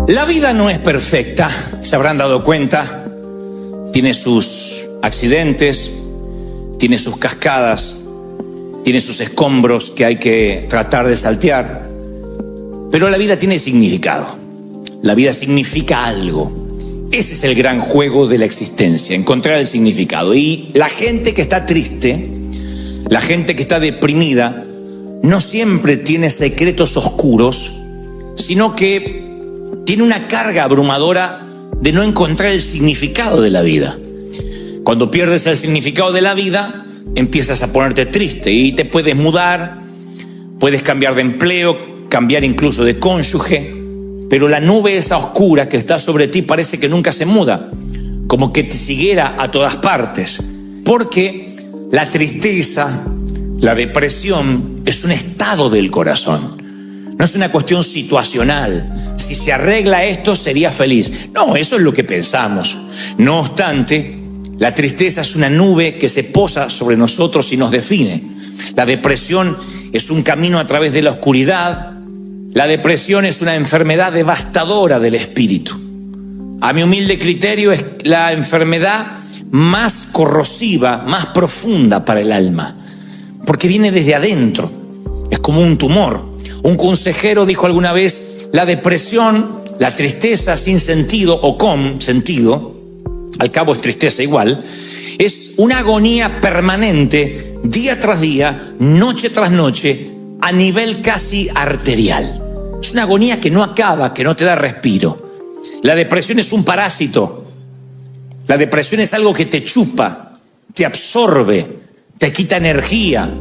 La vida no es perfecta, se habrán dado cuenta. Tiene sus accidentes, tiene sus cascadas, tiene sus escombros que hay que tratar de saltear. Pero la vida tiene significado. La vida significa algo. Ese es el gran juego de la existencia, encontrar el significado. Y la gente que está triste, la gente que está deprimida, no siempre tiene secretos oscuros, sino que tiene una carga abrumadora de no encontrar el significado de la vida. Cuando pierdes el significado de la vida, empiezas a ponerte triste y te puedes mudar, puedes cambiar de empleo, cambiar incluso de cónyuge, pero la nube esa oscura que está sobre ti parece que nunca se muda, como que te siguiera a todas partes, porque la tristeza, la depresión es un estado del corazón. No es una cuestión situacional. Si se arregla esto, sería feliz. No, eso es lo que pensamos. No obstante, la tristeza es una nube que se posa sobre nosotros y nos define. La depresión es un camino a través de la oscuridad. La depresión es una enfermedad devastadora del espíritu. A mi humilde criterio, es la enfermedad más corrosiva, más profunda para el alma, porque viene desde adentro. Es como un tumor. Un consejero dijo alguna vez: la depresión, la tristeza sin sentido o con sentido, al cabo es tristeza igual, es una agonía permanente, día tras día, noche tras noche, a nivel casi arterial. Es una agonía que no acaba, que no te da respiro. La depresión es un parásito. La depresión es algo que te chupa, te absorbe, te quita energía.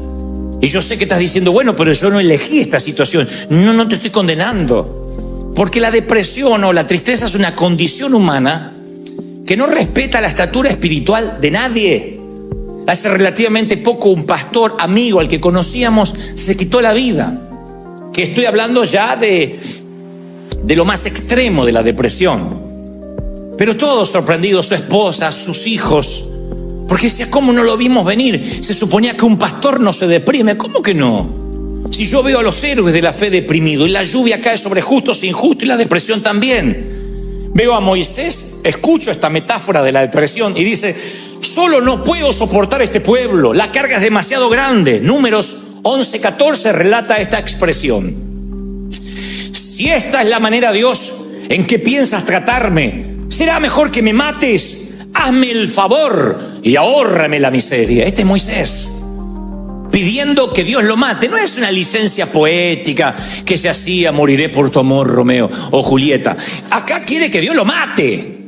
Y yo sé que estás diciendo: bueno, pero yo no elegí esta situación. No te estoy condenando. Porque la depresión o la tristeza es una condición humana que no respeta la estatura espiritual de nadie. Hace relativamente poco un pastor amigo al que conocíamos se quitó la vida. Que estoy hablando ya de lo más extremo de la depresión. Pero todos sorprendidos, su esposa, sus hijos, porque decía: ¿cómo no lo vimos venir? Se suponía que un pastor no se deprime. ¿Cómo que no? Si yo veo a los héroes de la fe deprimidos, y la lluvia cae sobre justos e injustos, y la depresión también. Veo a Moisés, escucho esta metáfora de la depresión y dice: solo no puedo soportar este pueblo, la carga es demasiado grande. Números 11:14 relata esta expresión. Si esta es la manera, Dios, en que piensas tratarme, será mejor que me mates. Hazme el favor y ahórrame la miseria. Este es Moisés pidiendo que Dios lo mate. No es una licencia poética que se hacía: moriré por tu amor, Romeo o Julieta. Acá quiere que Dios lo mate.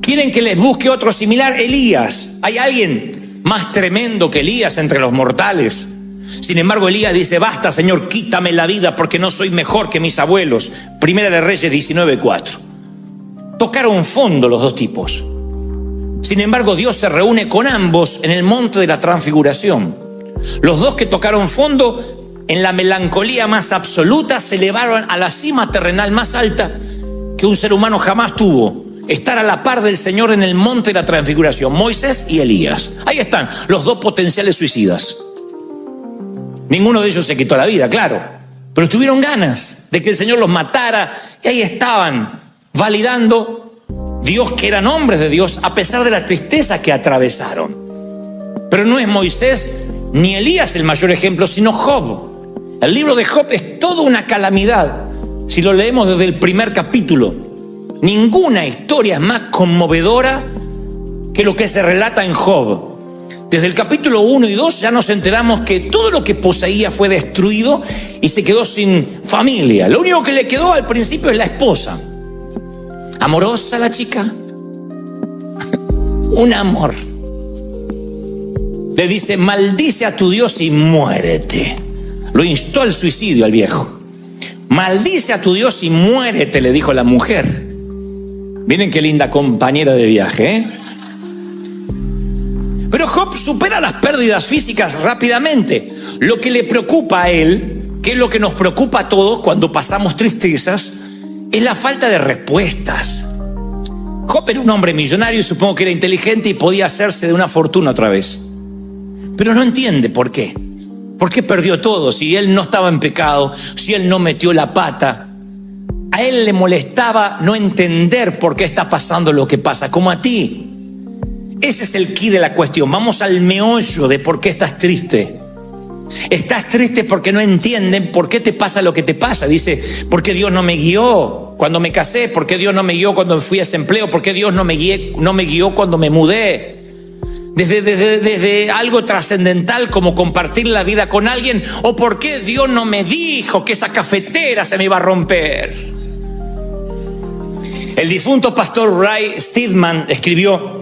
Quieren que les busque otro similar. Elías. ¿Hay alguien más tremendo que Elías entre los mortales? Sin embargo, Elías dice: basta, Señor, quítame la vida, porque no soy mejor que mis abuelos. Primera de Reyes 19:4. Tocaron fondo los dos tipos. Sin embargo, Dios se reúne con ambos en el monte de la transfiguración. Los dos que tocaron fondo, en la melancolía más absoluta, se elevaron a la cima terrenal más alta que un ser humano jamás tuvo: estar a la par del Señor en el monte de la transfiguración. Moisés y Elías. Ahí están los dos potenciales suicidas. Ninguno de ellos se quitó la vida, claro, pero tuvieron ganas de que el Señor los matara, y ahí estaban validando Dios, que eran hombres de Dios, a pesar de la tristeza que atravesaron. Pero no es Moisés ni Elías el mayor ejemplo, sino Job. El libro de Job es toda una calamidad. Si lo leemos desde el primer capítulo, ninguna historia es más conmovedora que lo que se relata en Job. Desde el capítulo 1 y 2 ya nos enteramos que todo lo que poseía fue destruido y se quedó sin familia. Lo único que le quedó al principio es la esposa. Amorosa la chica, un amor. Le dice: maldice a tu Dios y muérete. Lo instó al suicidio al viejo. Maldice a tu Dios y muérete, le dijo la mujer. Miren qué linda compañera de viaje, ¿eh? Pero Job supera las pérdidas físicas rápidamente. Lo que le preocupa a él, que es lo que nos preocupa a todos cuando pasamos tristezas, es la falta de respuestas. Job era un hombre millonario y supongo que era inteligente y podía hacerse de una fortuna otra vez. Pero no entiende por qué. ¿Por qué perdió todo? Si él no estaba en pecado, si él no metió la pata. A él le molestaba no entender por qué está pasando lo que pasa, como a ti. Ese es el quid de la cuestión. Vamos al meollo de por qué estás triste. Estás triste porque no entienden por qué te pasa lo que te pasa. Dice, ¿por qué Dios no me guió cuando me casé? ¿Por qué Dios no me guió cuando fui a ese empleo? ¿Por qué Dios no me guió cuando me mudé? Desde algo trascendental como compartir la vida con alguien, o por qué Dios no me dijo que esa cafetera se me iba a romper. El difunto pastor Ray Steadman escribió: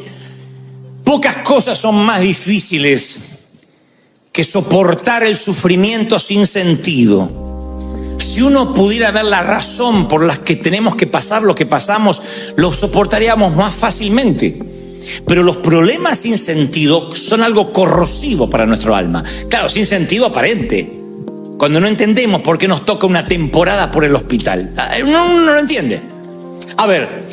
pocas cosas son más difíciles que soportar el sufrimiento sin sentido. Si uno pudiera ver la razón por la que tenemos que pasar lo que pasamos, lo soportaríamos más fácilmente. Pero los problemas sin sentido son algo corrosivo para nuestro alma. Claro, sin sentido aparente. Cuando no entendemos por qué nos toca una temporada por el hospital. Uno no lo entiende. A ver,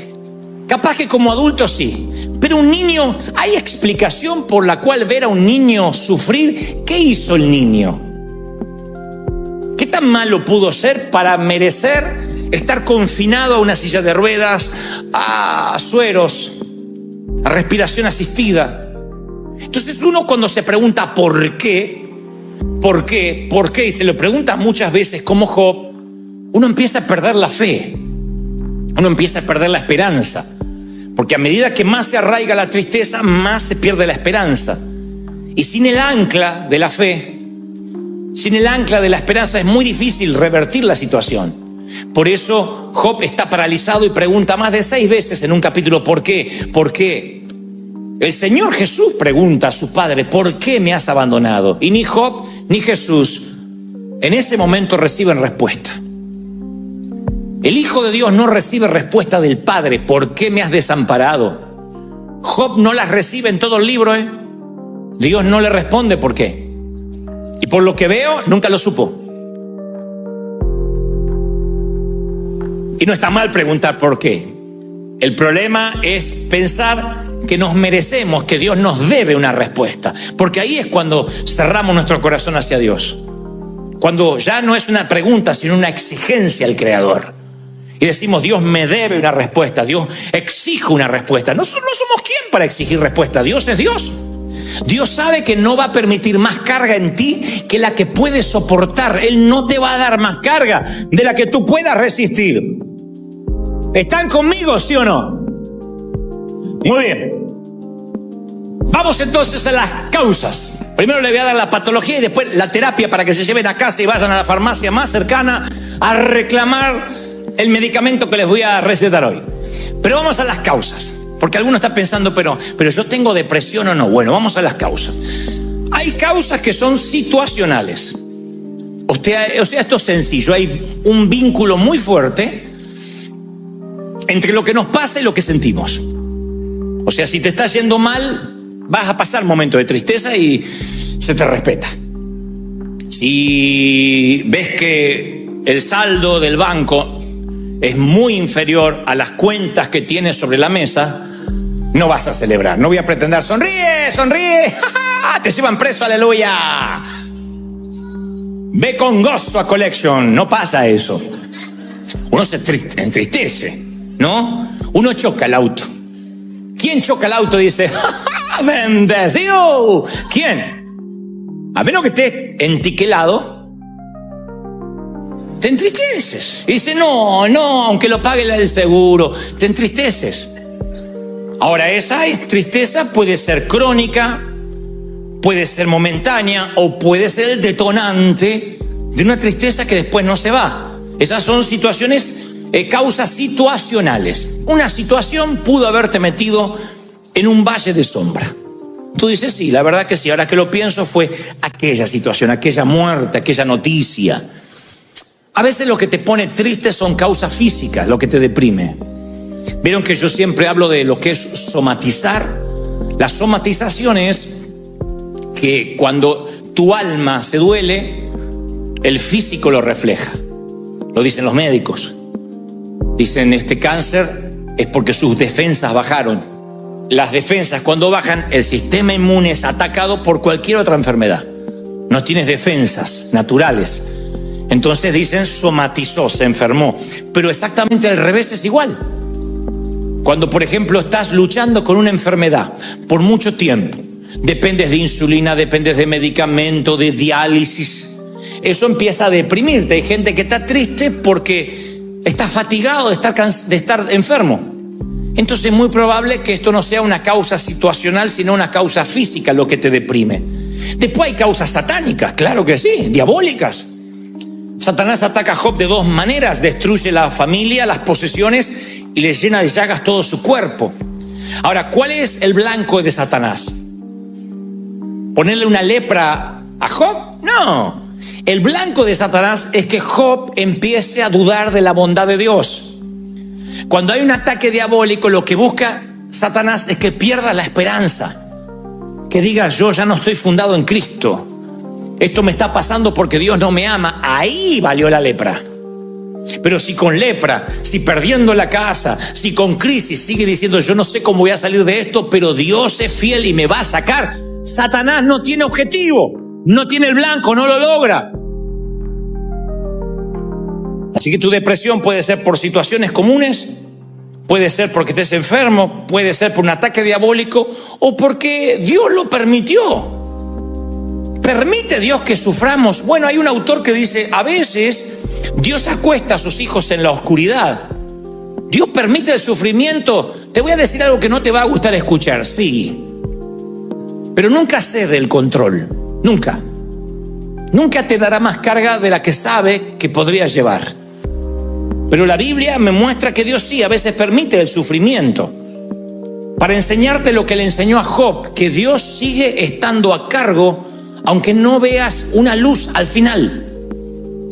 capaz que como adulto sí. Pero un niño, ¿hay explicación por la cual ver a un niño sufrir? ¿Qué hizo el niño? ¿Qué tan malo pudo ser para merecer estar confinado a una silla de ruedas, a sueros, a respiración asistida? Entonces uno, cuando se pregunta ¿por qué? Y se lo pregunta muchas veces como Job, uno empieza a perder la fe, uno empieza a perder la esperanza, porque a medida que más se arraiga la tristeza, más se pierde la esperanza. Y sin el ancla de la fe, sin el ancla de la esperanza, es muy difícil revertir la situación. Por eso Job está paralizado y pregunta más de 6 veces en un capítulo ¿por qué? ¿Por qué? El Señor Jesús pregunta a su Padre: ¿por qué me has abandonado? Y ni Job ni Jesús en ese momento reciben respuesta. El Hijo de Dios no recibe respuesta del Padre: ¿por qué me has desamparado? Job no las recibe en todo el libro, Dios no le responde por qué. Y por lo que veo, nunca lo supo. Y no está mal preguntar por qué. El problema es pensar que nos merecemos, que Dios nos debe una respuesta. Porque ahí es cuando cerramos nuestro corazón hacia Dios. Cuando ya no es una pregunta, sino una exigencia al Creador. Y decimos, Dios me debe una respuesta, Dios exige una respuesta. No somos quién para exigir respuesta. Dios es Dios. Dios sabe que no va a permitir más carga en ti que la que puedes soportar. Él no te va a dar más carga de la que tú puedas resistir. ¿Están conmigo, sí o no? Muy bien. Vamos entonces a las causas. Primero le voy a dar la patología y después la terapia para que se lleven a casa y vayan a la farmacia más cercana a reclamar el medicamento que les voy a recetar hoy. Pero vamos a las causas. Porque alguno está pensando, pero yo tengo depresión o no. Bueno, vamos a las causas. Hay causas que son situacionales. O sea, esto es sencillo. Hay un vínculo muy fuerte entre lo que nos pasa y lo que sentimos. O sea, si te está yendo mal, vas a pasar momentos de tristeza y se te respeta. Si ves que el saldo del banco es muy inferior a las cuentas que tienes sobre la mesa, no vas a celebrar. No voy a pretender, sonríe, te llevan preso, aleluya. Ve con gozo a Collection. No pasa eso. Uno se entristece, ¿no? Uno choca el auto. ¿Quién choca el auto y dice, bendecido? ¿Quién? A menos que estés entiquelado, te entristeces. Y dice, no, aunque lo pague el seguro, te entristeces. Ahora, esa tristeza puede ser crónica, puede ser momentánea o puede ser el detonante de una tristeza que después no se va. Esas son situaciones, causas situacionales. Una situación pudo haberte metido en un valle de sombra. Tú dices, sí, la verdad que sí. Ahora que lo pienso, fue aquella situación, aquella muerte, aquella noticia. A veces lo que te pone triste son causas físicas, lo que te deprime. Vieron que yo siempre hablo de lo que es somatizar. La somatización es que cuando tu alma se duele, el físico lo refleja. Lo dicen los médicos. Dicen, este cáncer es porque sus defensas bajaron. Las defensas, cuando bajan, el sistema inmune es atacado por cualquier otra enfermedad. No tienes defensas naturales. Entonces dicen somatizó, se enfermó. Pero exactamente al revés es igual. Cuando, por ejemplo, estás luchando con una enfermedad por mucho tiempo, dependes de insulina, dependes de medicamento, de diálisis, eso empieza a deprimirte. Hay gente que está triste porque está fatigado de estar enfermo. Entonces es muy probable que esto no sea una causa situacional, sino una causa física lo que te deprime. Después hay causas satánicas, claro que sí, diabólicas. Satanás ataca a Job de dos maneras: destruye la familia, las posesiones, y le llena de llagas todo su cuerpo. Ahora, ¿cuál es el blanco de Satanás? ¿Ponerle una lepra a Job? No. El blanco de Satanás es que Job empiece a dudar de la bondad de Dios. Cuando hay un ataque diabólico, lo que busca Satanás es que pierda la esperanza, que diga: yo ya no estoy fundado en Cristo, esto me está pasando porque Dios no me ama. Ahí valió la lepra. Pero si con lepra, si perdiendo la casa, si con crisis sigue diciendo: yo no sé cómo voy a salir de esto, pero Dios es fiel y me va a sacar, Satanás no tiene objetivo, no tiene el blanco, no lo logra. Así que tu depresión puede ser por situaciones comunes, puede ser porque estés enfermo, puede ser por un ataque diabólico o porque Dios lo permitió. ¿Permite Dios que suframos? Bueno, hay un autor que dice: a veces Dios acuesta a sus hijos en la oscuridad. Dios permite el sufrimiento. Te voy a decir algo que no te va a gustar escuchar, sí, pero nunca cede el control, nunca. Nunca te dará más carga de la que sabe que podrías llevar. Pero la Biblia me muestra que Dios sí, a veces permite el sufrimiento para enseñarte lo que le enseñó a Job, que Dios sigue estando a cargo aunque no veas una luz al final.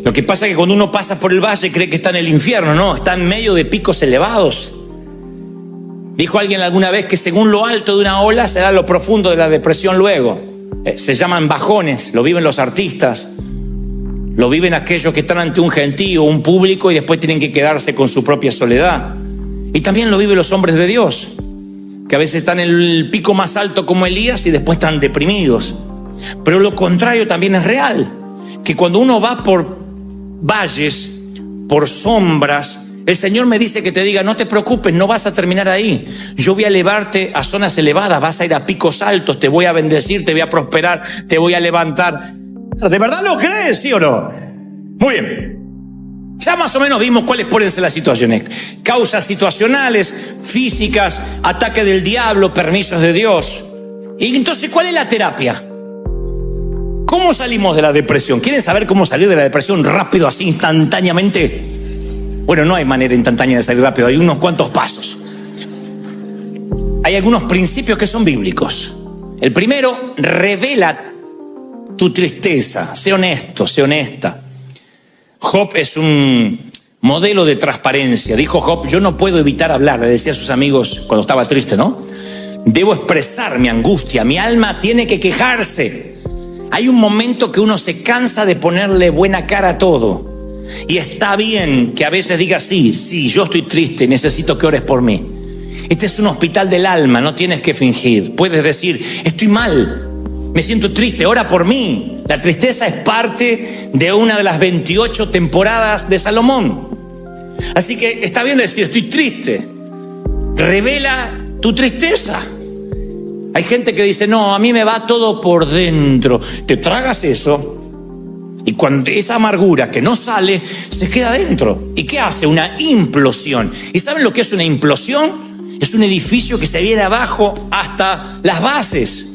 Lo que pasa es que cuando uno pasa por el valle cree que está en el infierno. No, está en medio de picos elevados. Dijo alguien alguna vez que según lo alto de una ola será lo profundo de la depresión luego. Se llaman bajones, lo viven los artistas, lo viven aquellos que están ante un gentío, un público, y después tienen que quedarse con su propia soledad. Y también lo viven los hombres de Dios, que a veces están en el pico más alto como Elías y después están deprimidos. Pero lo contrario también es real, que cuando uno va por valles, por sombras, el Señor me dice que te diga: no te preocupes, no vas a terminar ahí. Yo voy a elevarte a zonas elevadas, vas a ir a picos altos, te voy a bendecir, te voy a prosperar, te voy a levantar. ¿De verdad lo crees, sí o no? Muy bien. Ya más o menos vimos cuáles pueden ser las situaciones: causas situacionales, físicas, ataque del diablo, permisos de Dios. Y entonces, ¿cuál es la terapia? ¿Cómo salimos de la depresión? ¿Quieren saber cómo salir de la depresión rápido, así, instantáneamente? Bueno, no hay manera instantánea de salir rápido, hay unos cuantos pasos. Hay algunos principios que son bíblicos. El primero: revela tu tristeza, sé honesto, sé honesta. Job es un modelo de transparencia. Dijo Job: yo no puedo evitar hablar, le decía a sus amigos cuando estaba triste, ¿no? Debo expresar mi angustia, mi alma tiene que quejarse. Hay un momento que uno se cansa de ponerle buena cara a todo. Y está bien que a veces digas: sí, yo estoy triste, necesito que ores por mí. Este es un hospital del alma, no tienes que fingir. Puedes decir: estoy mal, me siento triste, ora por mí. La tristeza es parte de una de las 28 temporadas de Salomón. Así que está bien decir: estoy triste. Revela tu tristeza. Hay gente que dice: no, a mí me va todo por dentro. Te tragas eso y cuando esa amargura que no sale se queda dentro. ¿Y qué hace? Una implosión. ¿Y saben lo que es una implosión? Es un edificio que se viene abajo hasta las bases.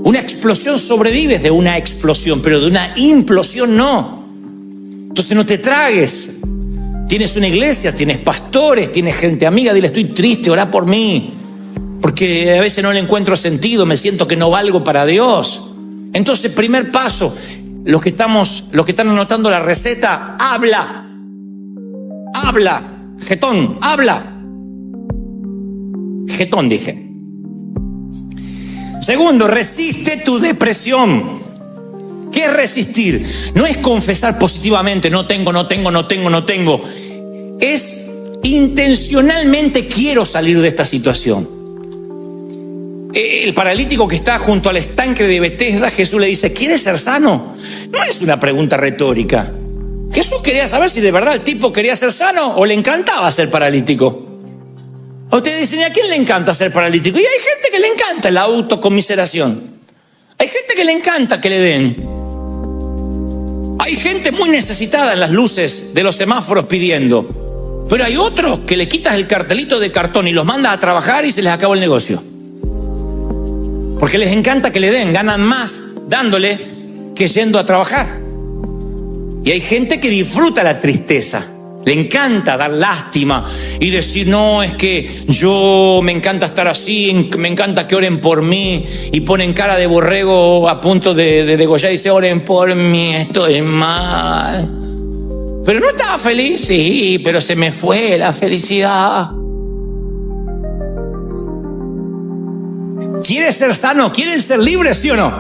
Una explosión sobrevives de una explosión, pero de una implosión no. Entonces no te tragues. Tienes una iglesia, tienes pastores, tienes gente amiga, dile: estoy triste, orá por mí, porque a veces no le encuentro sentido, me siento que no valgo para Dios. Entonces, primer paso, los que están anotando la receta: habla, jetón, habla. Jetón dije. Segundo, resiste tu depresión. ¿Qué es resistir? No es confesar positivamente: no tengo. Es intencionalmente: quiero salir de esta situación. El paralítico que está junto al estanque de Betesda, Jesús le dice: ¿quieres ser sano? No es una pregunta retórica. quería saber si de verdad el tipo quería ser sano o le encantaba ser paralítico. Ustedes dicen, ¿y a quién le encanta ser paralítico? Y hay gente que le encanta la autocomiseración. Hay gente que le encanta que le den. Hay gente muy necesitada en las luces de los semáforos pidiendo. Pero hay otros que le quitas el cartelito de cartón y los mandas a trabajar y se les acabó el negocio. Porque les encanta que le den, ganan más dándole que yendo a trabajar. Y hay gente que disfruta la tristeza. Le encanta dar lástima y decir, no, es que yo me encanta estar así, me encanta que oren por mí, y ponen cara de borrego a punto de degollar y dice, oren por mí, estoy mal. Pero no estaba feliz, sí, pero se me fue la felicidad. ¿Quieres ser sano? ¿Quieren ser libres, sí o no?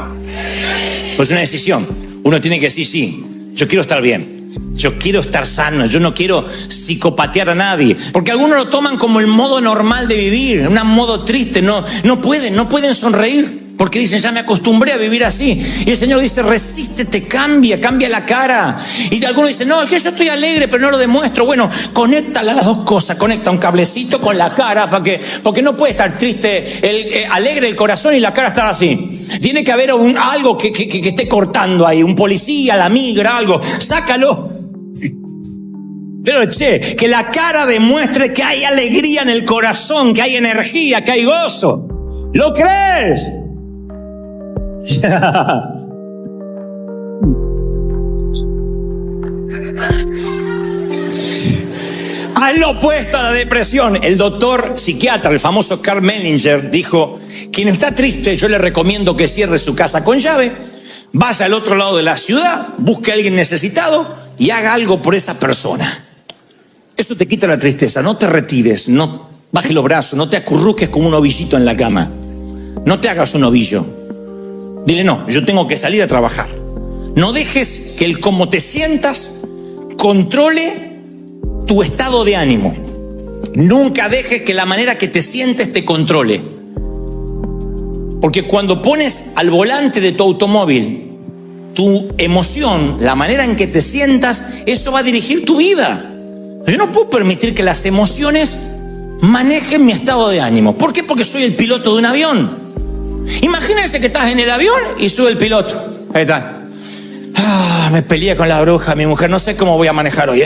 Pues una decisión. Uno tiene que decir, sí, yo quiero estar bien. Yo quiero estar sano, yo no quiero psicopatear a nadie. Porque algunos lo toman como el modo normal de vivir, un modo triste. No pueden sonreír. Porque dicen, ya me acostumbré a vivir así. Y el Señor dice, resístete, cambia la cara. Y algunos dicen, no, es que yo estoy alegre, pero no lo demuestro. Bueno, conecta las dos cosas. Conecta un cablecito con la cara, porque no puede estar triste, alegre el corazón y la cara estar así. Tiene que haber algo que esté cortando ahí. Un policía, la migra, algo. Sácalo. Pero que la cara demuestre que hay alegría en el corazón, que hay energía, que hay gozo. ¿Lo crees? Al opuesto a la depresión, el doctor psiquiatra, el famoso Karl Menninger, dijo, quien está triste, yo le recomiendo que cierre su casa con llave, vaya al otro lado de la ciudad, busque a alguien necesitado y haga algo por esa persona. Eso te quita la tristeza. No te retires, no bajes los brazos, no te acurruques como un ovillito en la cama. No te hagas un ovillo. Dile, no, yo tengo que salir a trabajar. No dejes que el cómo te sientas controle tu estado de ánimo. Nunca dejes que la manera que te sientes te controle. Porque cuando pones al volante de tu automóvil tu emoción, la manera en que te sientas, eso va a dirigir tu vida. Yo no puedo permitir que las emociones manejen mi estado de ánimo. ¿Por qué? Porque soy el piloto de un avión. Imagínense que estás en el avión y sube el piloto. Ahí está. Me peleé con la bruja, mi mujer, no sé cómo voy a manejar hoy,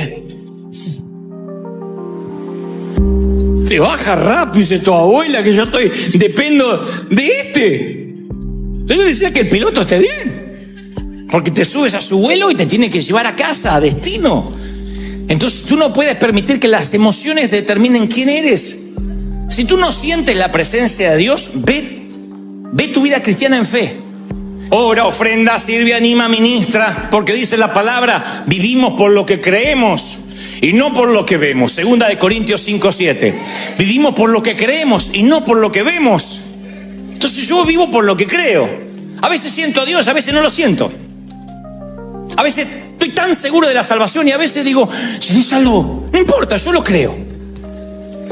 Se baja rápido, dice tu abuela, que yo dependo de este. Yo decía que el piloto esté bien, porque te subes a su vuelo y te tiene que llevar a casa, a destino. Entonces tú no puedes permitir que las emociones determinen quién eres. Si tú no sientes la presencia de Dios, ve tu vida cristiana en fe. Ora, ofrenda, sirve, anima, ministra, porque dice la palabra, vivimos por lo que creemos y no por lo que vemos. 2 Corintios 5:7. Vivimos por lo que creemos y no por lo que vemos. Entonces yo vivo por lo que creo. A veces siento a Dios, a veces no lo siento. A veces estoy tan seguro de la salvación y a veces digo, seré salvo. No importa, yo lo creo.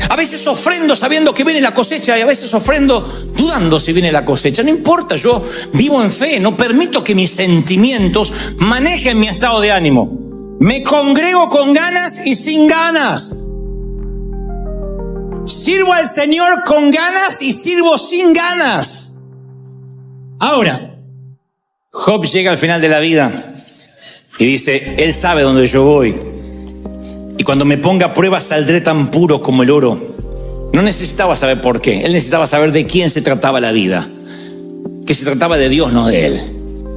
A veces ofrendo sabiendo que viene la cosecha y a veces ofrendo dudando si viene la cosecha. No importa, yo vivo en fe, no permito que mis sentimientos manejen mi estado de ánimo. Me congrego con ganas y sin ganas. Sirvo al Señor con ganas y sirvo sin ganas. Ahora, Job llega al final de la vida y dice, Él sabe dónde yo voy. Y cuando me ponga a prueba saldré tan puro como el oro. No necesitaba saber por qué. Él necesitaba saber de quién se trataba la vida. Que se trataba de Dios, no de él.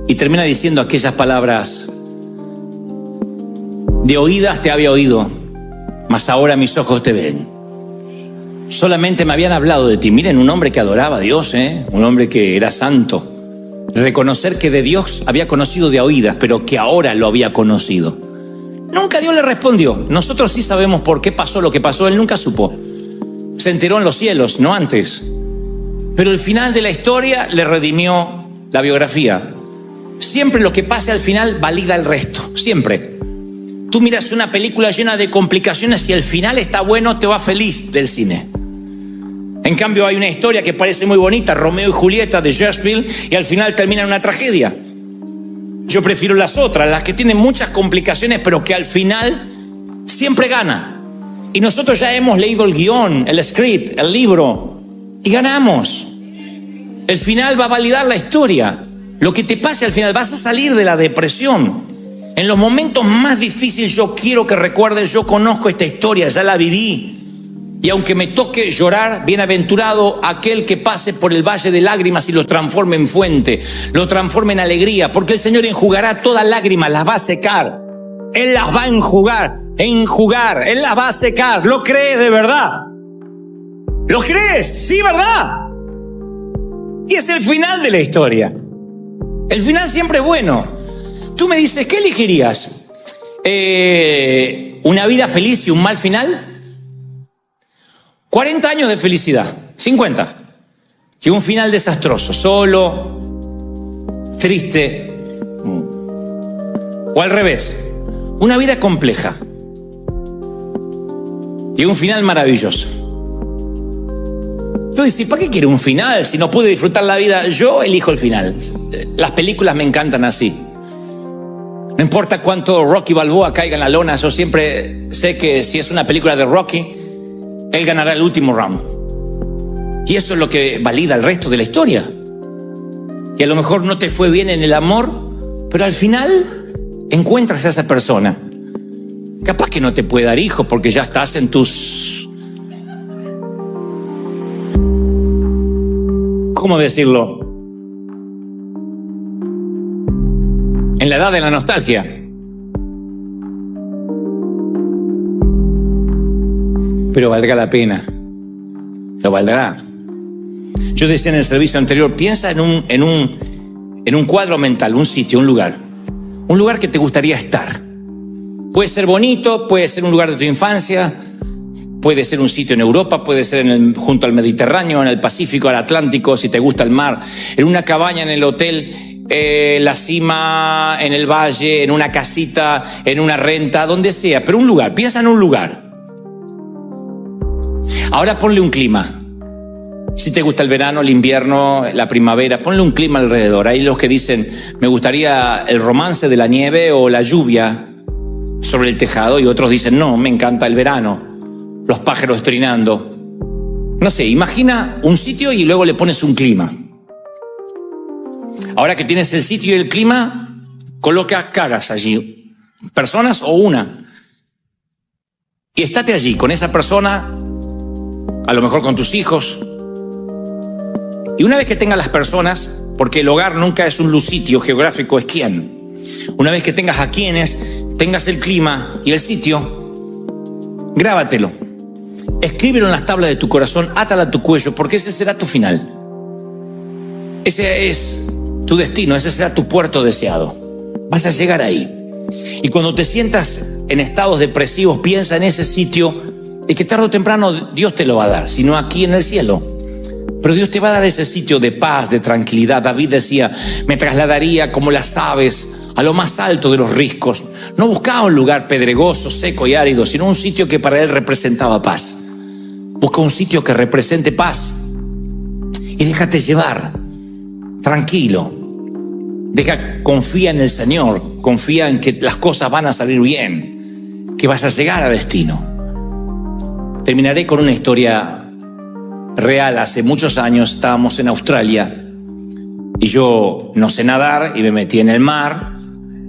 Y termina diciendo aquellas palabras: de oídas te había oído, mas ahora mis ojos te ven. Solamente me habían hablado de ti. Miren, un hombre que adoraba a Dios, un hombre que era santo. Reconocer que de Dios había conocido de oídas, pero que ahora lo había conocido. Nunca Dios le respondió. Nosotros sí sabemos por qué pasó lo que pasó. Él nunca supo. Se enteró en los cielos, no antes. Pero el final de la historia le redimió la biografía. Siempre lo que pase al final valida el resto. Siempre. Tú miras una película llena de complicaciones y el final está bueno, te va feliz del cine. En cambio hay una historia que parece muy bonita, Romeo y Julieta de Shakespeare, y al final termina en una tragedia. Yo prefiero las otras, las que tienen muchas complicaciones, pero que al final siempre gana. Y nosotros ya hemos leído el guión, el script, el libro, y ganamos. El final va a validar la historia. Lo que te pase al final, vas a salir de la depresión. En los momentos más difíciles yo quiero que recuerdes, yo conozco esta historia, ya la viví. Y aunque me toque llorar, bienaventurado aquel que pase por el valle de lágrimas y lo transforme en fuente, lo transforme en alegría, porque el Señor enjugará todas lágrimas, las va a secar. Él las va a enjugar, Él las va a secar. ¿Lo crees de verdad? ¿Lo crees? Sí, ¿verdad? Y es el final de la historia. El final siempre es bueno. Tú me dices, ¿qué elegirías? ¿Una vida feliz y un mal final? 40 años de felicidad, 50. Y un final desastroso, solo, triste. O al revés, una vida compleja y un final maravilloso. Entonces, ¿para qué quiere un final si no puede disfrutar la vida? Yo elijo el final. Las películas me encantan así. No importa cuánto Rocky Balboa caiga en la lona, yo siempre sé que si es una película de Rocky, él ganará el último round. Y eso es lo que valida el resto de la historia. Que a lo mejor no te fue bien en el amor, pero al final encuentras a esa persona. Capaz que no te puede dar hijos porque ya estás en tus... ¿Cómo decirlo? En la edad de la nostalgia. Pero valdrá la pena. Lo valdrá. Yo decía en el servicio anterior, piensa en un cuadro mental, un sitio, un lugar que te gustaría estar. Puede ser bonito, puede ser un lugar de tu infancia, puede ser un sitio en Europa, puede ser junto al Mediterráneo, en el Pacífico, al Atlántico, si te gusta el mar, en una cabaña en el hotel, la cima, en el valle, en una casita, en una renta, donde sea, pero un lugar, piensa en un lugar. Ahora ponle un clima. Si te gusta el verano, el invierno, la primavera, ponle un clima alrededor. Hay los que dicen, me gustaría el romance de la nieve o la lluvia sobre el tejado, y otros dicen, no, me encanta el verano, los pájaros trinando. No sé, imagina un sitio y luego le pones un clima. Ahora que tienes el sitio y el clima, coloca caras allí, personas o una. Y estate allí con esa persona, a lo mejor con tus hijos. Y una vez que tengas las personas, porque el hogar nunca es un sitio geográfico, es quién. Una vez que tengas a quienes, tengas el clima y el sitio, grábatelo. Escríbelo en las tablas de tu corazón, átala a tu cuello, porque ese será tu final. Ese es tu destino, ese será tu puerto deseado. Vas a llegar ahí. Y cuando te sientas en estados depresivos, piensa en ese sitio y que tarde o temprano Dios te lo va a dar, si no aquí en el cielo. Pero Dios te va a dar ese sitio de paz, de tranquilidad. David decía, me trasladaría como las aves a lo más alto de los riscos. No buscaba un lugar pedregoso, seco y árido, sino un sitio que para él representaba paz. Busca un sitio que represente paz y déjate llevar, tranquilo. Confía en el Señor, confía en que las cosas van a salir bien, que vas a llegar a destino. Terminaré con una historia real. Hace muchos años estábamos en Australia y yo no sé nadar y me metí en el mar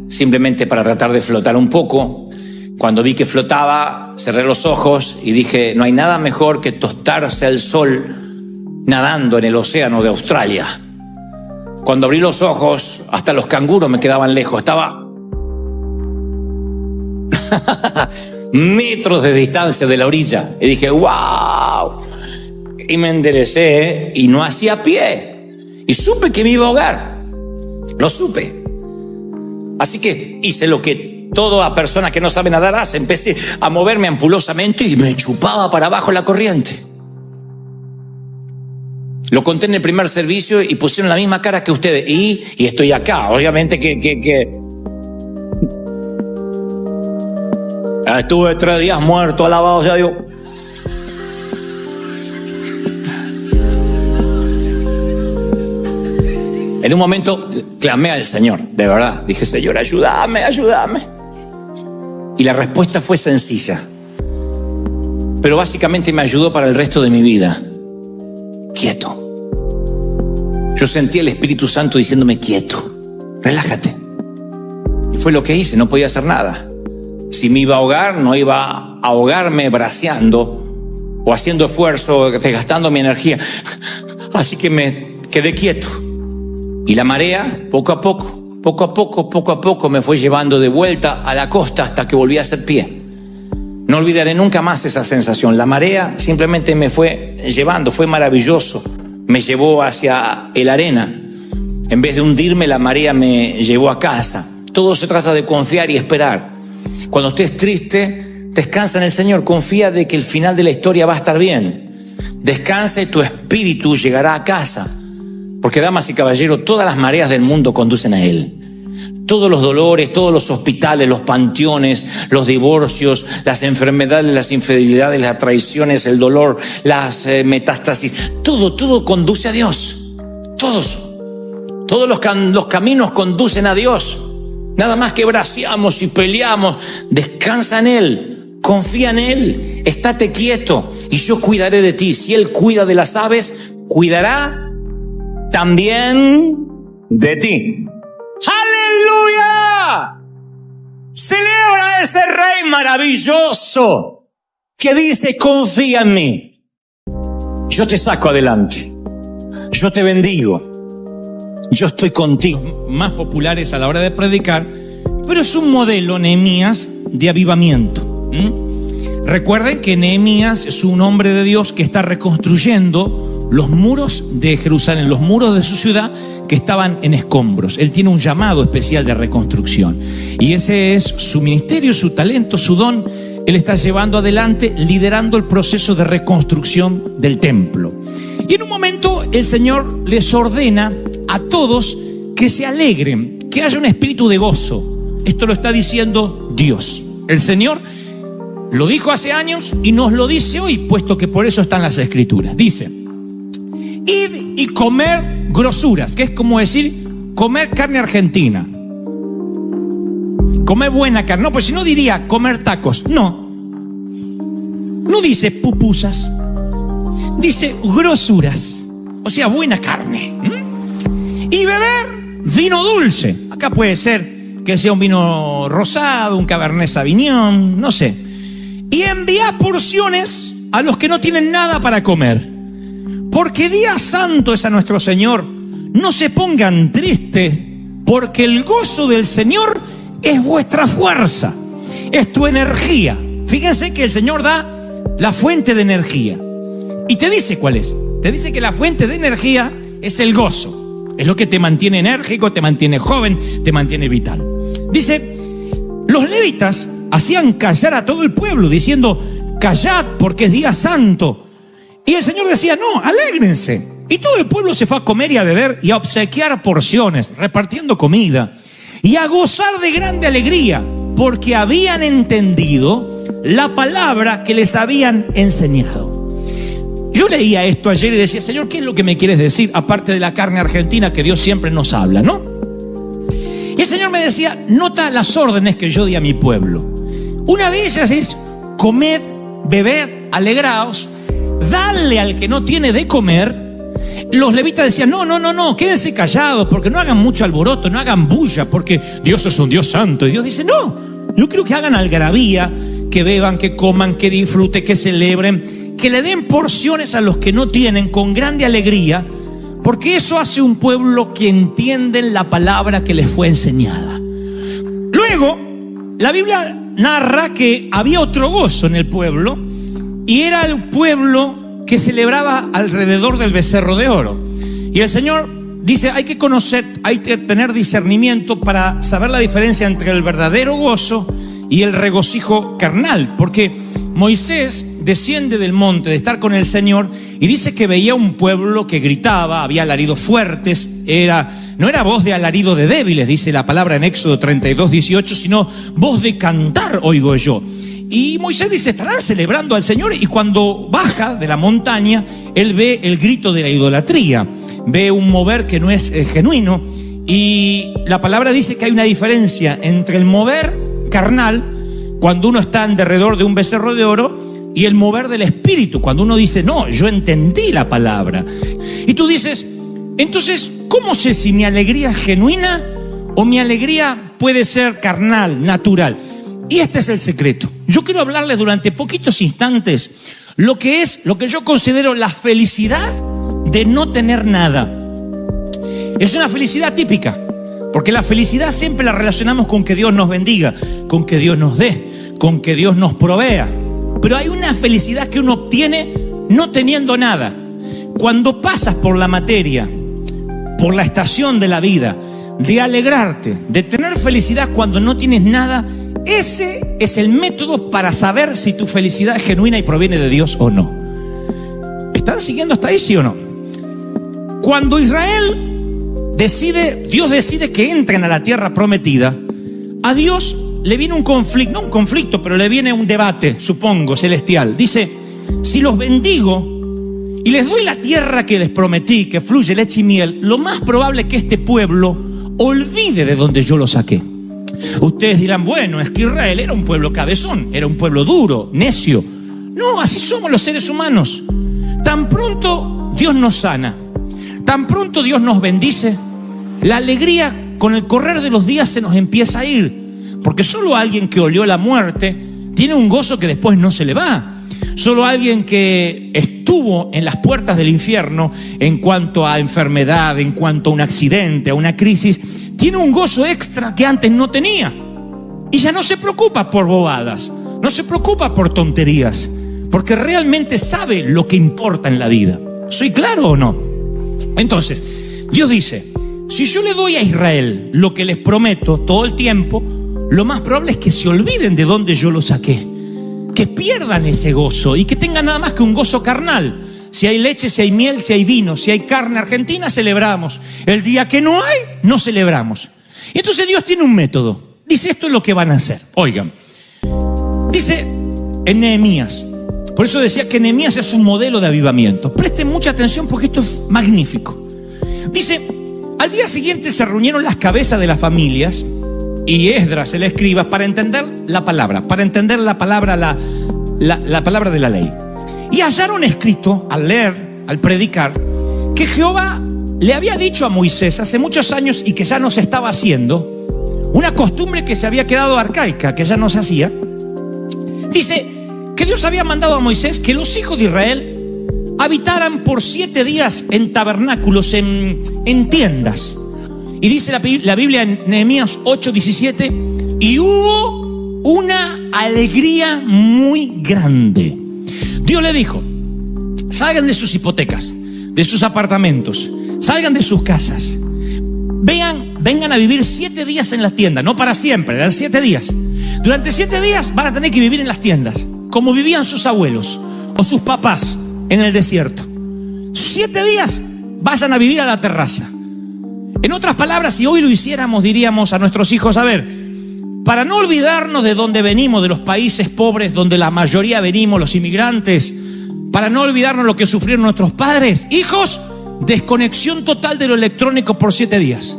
simplemente para tratar de flotar un poco. Cuando vi que flotaba, cerré los ojos y dije, no hay nada mejor que tostarse al sol nadando en el océano de Australia. Cuando abrí los ojos, hasta los canguros me quedaban lejos. Estaba metros de distancia de la orilla. Y dije, ¡wow! Y me enderecé y no hacía pie. Y supe que me iba a ahogar. Lo supe. Así que hice lo que toda persona que no sabe nadar hace. Empecé a moverme ampulosamente y me chupaba para abajo la corriente. Lo conté en el primer servicio y pusieron la misma cara que ustedes. Y estoy acá. Obviamente que estuve 3 días muerto, alabado sea Dios. En un momento clamé al Señor, de verdad. Dije, Señor, ayúdame, ayúdame. Y la respuesta fue sencilla, pero básicamente me ayudó para el resto de mi vida. Quieto. Yo sentí el Espíritu Santo diciéndome, quieto, relájate. Y fue lo que hice, no podía hacer nada. Si me iba a ahogar, no iba a ahogarme braceando o haciendo esfuerzo, desgastando mi energía. Así que me quedé quieto. Y la marea, poco a poco, me fue llevando de vuelta a la costa hasta que volví a hacer pie. No olvidaré nunca más esa sensación. La marea simplemente me fue llevando, fue maravilloso. Me llevó hacia la arena. En vez de hundirme, la marea me llevó a casa. Todo se trata de confiar y esperar. Cuando estés triste, descansa en el Señor. Confía de que el final de la historia va a estar bien. Descansa y tu espíritu llegará a casa. Porque, damas y caballeros, todas las mareas del mundo conducen a Él. Todos los dolores, todos los hospitales, los panteones, los divorcios, las enfermedades, las infidelidades, las traiciones, el dolor, las metástasis, todo conduce a Dios. Todos los caminos conducen a Dios. Nada más que braceamos y peleamos. Descansa en Él, confía en Él, estate quieto y yo cuidaré de ti. Si Él cuida de las aves, cuidará también de ti. ¡Aleluya! Celebra a ese Rey maravilloso que dice, confía en mí. Yo te saco adelante. Yo te bendigo. Yo estoy contigo. Más populares a la hora de predicar, pero es un modelo, Nehemías, de avivamiento. Recuerden que Nehemías es un hombre de Dios que está reconstruyendo los muros de Jerusalén, los muros de su ciudad que estaban en escombros. Él tiene un llamado especial de reconstrucción y ese es su ministerio, su talento, su don. Él está llevando adelante, liderando el proceso de reconstrucción del templo. Y en un momento el Señor les ordena a todos que se alegren, que haya un espíritu de gozo. Esto lo está diciendo Dios. El Señor lo dijo hace años y nos lo dice hoy, puesto que por eso están las Escrituras. Dice, id y comer grosuras, que es como decir comer carne argentina, comer buena carne. No, pues si no diría comer tacos. No dice pupusas, dice grosuras, o sea, buena carne. Y beber vino dulce. Acá puede ser que sea un vino rosado, un Cabernet Sauvignon, no sé. Y enviar porciones a los que no tienen nada para comer, porque día santo es a nuestro Señor. No se pongan tristes, porque el gozo del Señor es vuestra fuerza, es tu energía. Fíjense que el Señor da la fuente de energía y te dice cuál es. Te dice que la fuente de energía es el gozo. Es lo que te mantiene enérgico, te mantiene joven, te mantiene vital. Dice, los levitas hacían callar a todo el pueblo diciendo, callad porque es día santo. Y el Señor decía, no, alégrense. Y todo el pueblo se fue a comer y a beber y a obsequiar porciones, repartiendo comida y a gozar de grande alegría, porque habían entendido la palabra que les habían enseñado. Yo leía esto ayer y decía, Señor, ¿qué es lo que me quieres decir? Aparte de la carne argentina que Dios siempre nos habla, ¿no? Y el Señor me decía, nota las órdenes que yo di a mi pueblo. Una de ellas es comed, bebed, alegraos, dale al que no tiene de comer. Los levitas decían, no, quédense callados, porque no hagan mucho alboroto, no hagan bulla, porque Dios es un Dios santo. Y Dios dice, no, yo quiero que hagan algarabía, que beban, que coman, que disfruten, que celebren, que le den porciones a los que no tienen con grande alegría, porque eso hace un pueblo que entiende la palabra que les fue enseñada. Luego, la Biblia narra que había otro gozo en el pueblo, y era el pueblo que celebraba alrededor del becerro de oro. Y el Señor dice, hay que conocer, hay que tener discernimiento para saber la diferencia entre el verdadero gozo y el regocijo carnal, porque Moisés desciende del monte de estar con el Señor y dice que veía un pueblo que gritaba, había alaridos fuertes, no era voz de alarido de débiles, dice la palabra en Éxodo 32:18, sino voz de cantar oigo yo. Y Moisés dice, estarán celebrando al Señor, y cuando baja de la montaña, él ve el grito de la idolatría. ve un mover que no es genuino. Y la palabra dice que hay una diferencia entre el mover carnal, cuando uno está en derredor de un becerro de oro, y el mover del espíritu, cuando uno dice, no, yo entendí la palabra. Y tú dices, entonces, ¿cómo sé si mi alegría es genuina o mi alegría puede ser carnal, natural? Y este es el secreto. Yo quiero hablarles durante poquitos instantes lo que yo considero la felicidad de no tener nada. Es una felicidad típica, porque la felicidad siempre la relacionamos con que Dios nos bendiga, con que Dios nos dé, con que Dios nos provea. Pero hay una felicidad que uno obtiene no teniendo nada. Cuando pasas por la materia, por la estación de la vida, de alegrarte, de tener felicidad cuando no tienes nada, ese es el método para saber si tu felicidad es genuina y proviene de Dios o no. ¿Están siguiendo hasta ahí, sí o no? Cuando Dios decide que entren a la tierra prometida, a Dios le viene un conflicto, no un conflicto, pero le viene un debate, supongo, celestial. Dice, si los bendigo y les doy la tierra que les prometí, que fluye leche y miel, lo más probable es que este pueblo olvide de donde yo lo saqué. Ustedes dirán, bueno, es que Israel era un pueblo cabezón, era un pueblo duro, necio. No, así somos los seres humanos. Tan pronto Dios nos sana, tan pronto Dios nos bendice, la alegría con el correr de los días se nos empieza a ir. Porque solo alguien que olió la muerte tiene un gozo que después no se le va. Solo alguien que estuvo en las puertas del infierno en cuanto a enfermedad, en cuanto a un accidente, a una crisis, tiene un gozo extra que antes no tenía. Y ya no se preocupa por bobadas, no se preocupa por tonterías, porque realmente sabe lo que importa en la vida. ¿Soy claro o no? Entonces, Dios dice, si yo le doy a Israel lo que les prometo todo el tiempo, lo más probable es que se olviden de dónde yo lo saqué, que pierdan ese gozo y que tengan nada más que un gozo carnal. Si hay leche, si hay miel, si hay vino, si hay carne argentina, celebramos. El día que no hay, no celebramos. Y entonces Dios tiene un método. Dice, esto es lo que van a hacer. Oigan, dice en Nehemías, por eso decía que Nehemías es un modelo de avivamiento. Presten mucha atención porque esto es magnífico. Dice, al día siguiente se reunieron las cabezas de las familias y Esdras, el escriba, para entender la palabra, la palabra de la ley. Y hallaron escrito, al leer, al predicar, que Jehová le había dicho a Moisés hace muchos años y que ya no se estaba haciendo, una costumbre que se había quedado arcaica, que ya no se hacía. Dice que Dios había mandado a Moisés que los hijos de Israel habitaran por 7 días en tabernáculos, en tiendas. Y dice la Biblia en Nehemías 8:17, y hubo una alegría muy grande. Dios le dijo, salgan de sus hipotecas, de sus apartamentos, salgan de sus casas, vengan a vivir 7 días en las tiendas, no para siempre, eran 7 días. Durante 7 días van a tener que vivir en las tiendas, como vivían sus abuelos o sus papás en el desierto. 7 días vayan a vivir a la terraza. En otras palabras, si hoy lo hiciéramos, diríamos a nuestros hijos, a ver, para no olvidarnos de dónde venimos, de los países pobres donde la mayoría venimos, los inmigrantes, para no olvidarnos lo que sufrieron nuestros padres, hijos, desconexión total de lo electrónico por 7 días.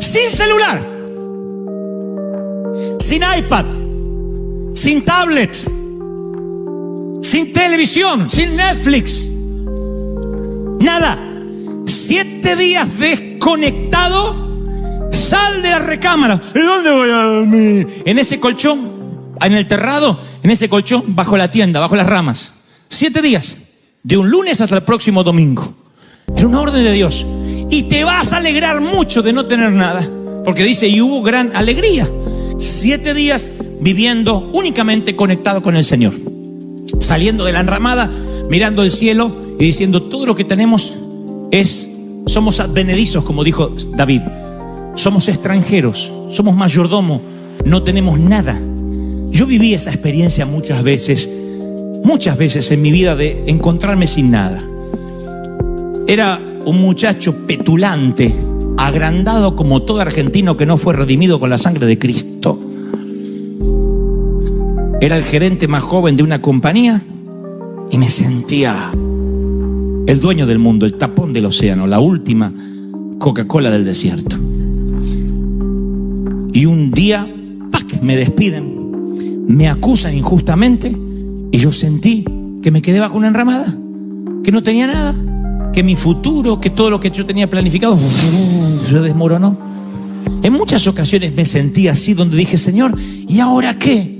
Sin celular, sin iPad, sin tablet, sin televisión, sin Netflix, nada. 7 días desconectado. Sal de la recámara. ¿Y dónde voy a dormir? En ese colchón, en el terrado, en ese colchón, bajo la tienda, bajo las ramas. 7 días, de un lunes hasta el próximo domingo. Era una orden de Dios. Y te vas a alegrar mucho de no tener nada, porque dice, y hubo gran alegría. 7 días viviendo únicamente conectado con el Señor, saliendo de la enramada, mirando el cielo y diciendo, todo lo que tenemos somos advenedizos, como dijo David. Somos extranjeros, somos mayordomo, no tenemos nada. Yo viví esa experiencia muchas veces en mi vida de encontrarme sin nada. Era un muchacho petulante, agrandado como todo argentino que no fue redimido con la sangre de Cristo. Era el gerente más joven de una compañía y me sentía el dueño del mundo, el tapón del océano, la última Coca-Cola del desierto. Y un día, ¡pac!, me despiden, me acusan injustamente y yo sentí que me quedé bajo una enramada, que no tenía nada, que mi futuro, que todo lo que yo tenía planificado se desmoronó. En muchas ocasiones me sentí así, donde dije, Señor, ¿y ahora qué?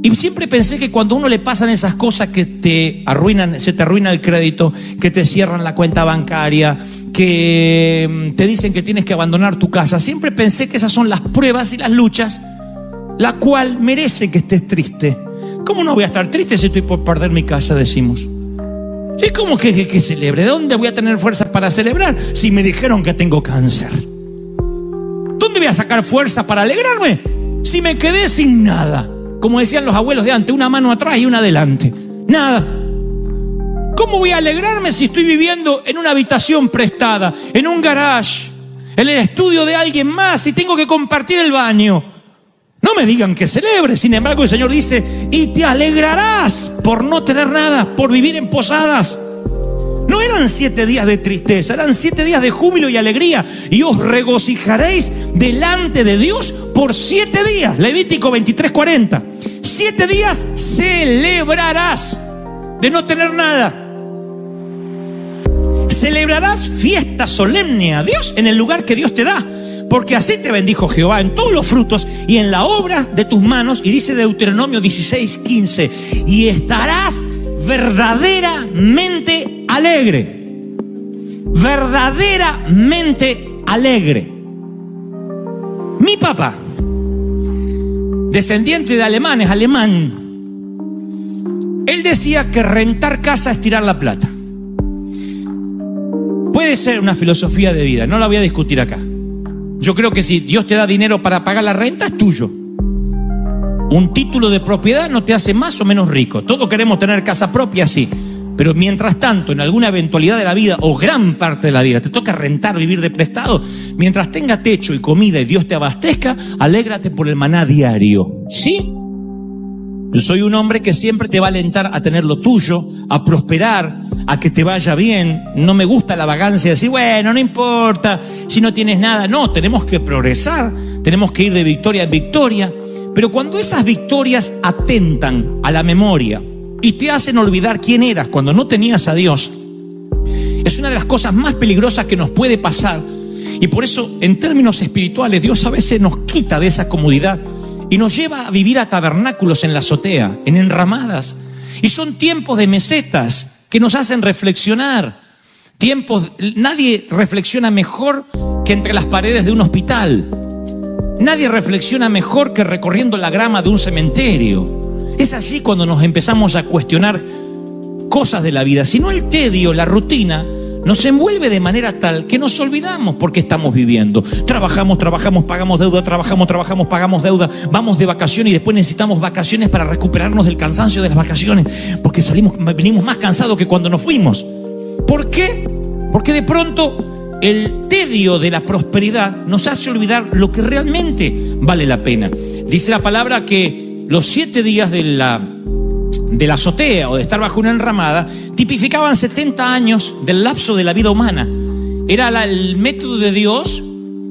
Y siempre pensé que cuando a uno le pasan esas cosas que te arruinan, se te arruina el crédito, que te cierran la cuenta bancaria, que te dicen que tienes que abandonar tu casa, siempre pensé que esas son las pruebas y las luchas, la cual merece que estés triste. ¿Cómo no voy a estar triste si estoy por perder mi casa? Decimos. ¿Y cómo que celebre? ¿De dónde voy a tener fuerzas para celebrar si me dijeron que tengo cáncer? ¿Dónde voy a sacar fuerza para alegrarme si me quedé sin nada? Como decían los abuelos de antes, una mano atrás y una adelante. Nada. ¿Cómo voy a alegrarme si estoy viviendo en una habitación prestada, en un garage, en el estudio de alguien más y tengo que compartir el baño? No me digan que celebre. Sin embargo, el Señor dice, y te alegrarás por no tener nada, por vivir en posadas. No eran 7 días de tristeza, eran 7 días de júbilo y alegría. Y os regocijaréis delante de Dios por 7 días. Levítico 23:40. 7 días celebrarás de no tener nada. Celebrarás fiesta solemne a Dios en el lugar que Dios te da. Porque así te bendijo Jehová en todos los frutos y en la obra de tus manos. Y dice Deuteronomio 16:15. Y estarás verdaderamente alegre. Verdaderamente alegre. Mi papá, descendiente de alemanes, alemán, él decía que rentar casa es tirar la plata. Puede ser una filosofía de vida, no la voy a discutir acá. Yo creo que si Dios te da dinero para pagar la renta, es tuyo. Un título de propiedad no te hace más o menos rico. Todos queremos tener casa propia, sí. Pero mientras tanto, en alguna eventualidad de la vida, o gran parte de la vida, te toca rentar, vivir de prestado, mientras tenga techo y comida y Dios te abastezca, alégrate por el maná diario. ¿Sí? Yo soy un hombre que siempre te va a alentar a tener lo tuyo, a prosperar, a que te vaya bien. No me gusta la vagancia de decir, bueno, no importa si no tienes nada. No, tenemos que progresar, tenemos que ir de victoria en victoria. Pero cuando esas victorias atentan a la memoria y te hacen olvidar quién eras cuando no tenías a Dios, es una de las cosas más peligrosas que nos puede pasar. Y por eso, en términos espirituales, Dios a veces nos quita de esa comodidad y nos lleva a vivir a tabernáculos en la azotea, en enramadas. Y son tiempos de mesetas que nos hacen reflexionar. Nadie reflexiona mejor que entre las paredes de un hospital. Nadie reflexiona mejor que recorriendo la grama de un cementerio. Es allí cuando nos empezamos a cuestionar cosas de la vida. Si no, el tedio, la rutina, nos envuelve de manera tal que nos olvidamos por qué estamos viviendo. Trabajamos, pagamos deuda, trabajamos, pagamos deuda. Vamos de vacaciones y después necesitamos vacaciones para recuperarnos del cansancio de las vacaciones. Porque venimos más cansados que cuando nos fuimos. ¿Por qué? Porque de pronto el tedio de la prosperidad nos hace olvidar lo que realmente vale la pena. Dice la palabra que los 7 días de la azotea o de estar bajo una enramada tipificaban 70 años del lapso de la vida humana. Era el método de Dios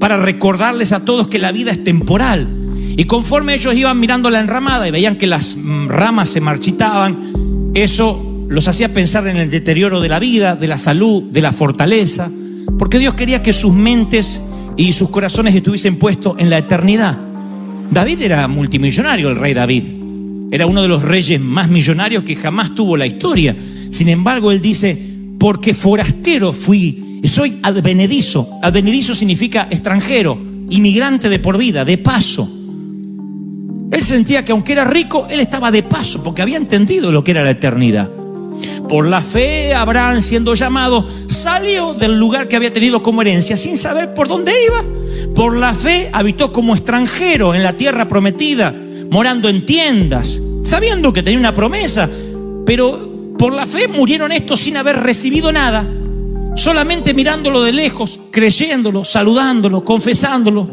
para recordarles a todos que la vida es temporal. Y conforme ellos iban mirando la enramada y veían que las ramas se marchitaban, eso los hacía pensar en el deterioro de la vida, de la salud, de la fortaleza. Porque Dios quería que sus mentes y sus corazones estuviesen puestos en la eternidad. David era multimillonario, el rey David. Era uno de los reyes más millonarios que jamás tuvo la historia. Sin embargo, él dice, porque forastero fui, soy advenedizo. Advenedizo significa extranjero, inmigrante de por vida, de paso. Él sentía que aunque era rico, él estaba de paso, porque había entendido lo que era la eternidad. Por la fe, Abraham, siendo llamado, salió del lugar que había tenido como herencia sin saber por dónde iba. Por la fe habitó como extranjero en la tierra prometida, morando en tiendas, sabiendo que tenía una promesa. Pero por la fe murieron estos sin haber recibido nada, solamente mirándolo de lejos, creyéndolo, saludándolo, confesándolo.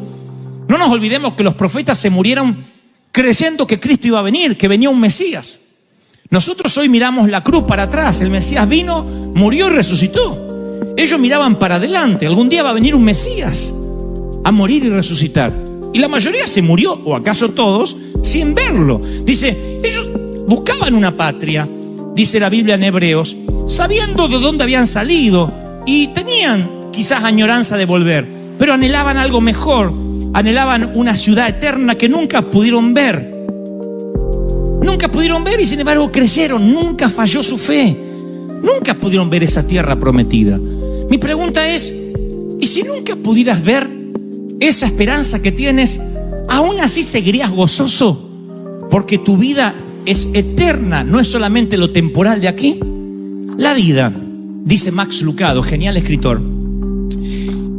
No nos olvidemos que los profetas se murieron creyendo que Cristo iba a venir, que venía un Mesías. Nosotros hoy miramos la cruz para atrás. El Mesías vino, murió y resucitó. Ellos miraban para adelante. Algún día va a venir un Mesías a morir y resucitar. Y la mayoría se murió, o acaso todos, sin verlo. Dice, ellos buscaban una patria, dice la Biblia en Hebreos, sabiendo de dónde habían salido y tenían quizás añoranza de volver, pero anhelaban algo mejor, anhelaban una ciudad eterna que nunca pudieron ver. Nunca pudieron ver y sin embargo creyeron, nunca falló su fe, nunca pudieron ver esa tierra prometida. Mi pregunta es, ¿y si nunca pudieras ver esa esperanza que tienes, aún así seguirías gozoso? Porque tu vida es eterna, no es solamente lo temporal de aquí. La vida, dice Max Lucado, genial escritor,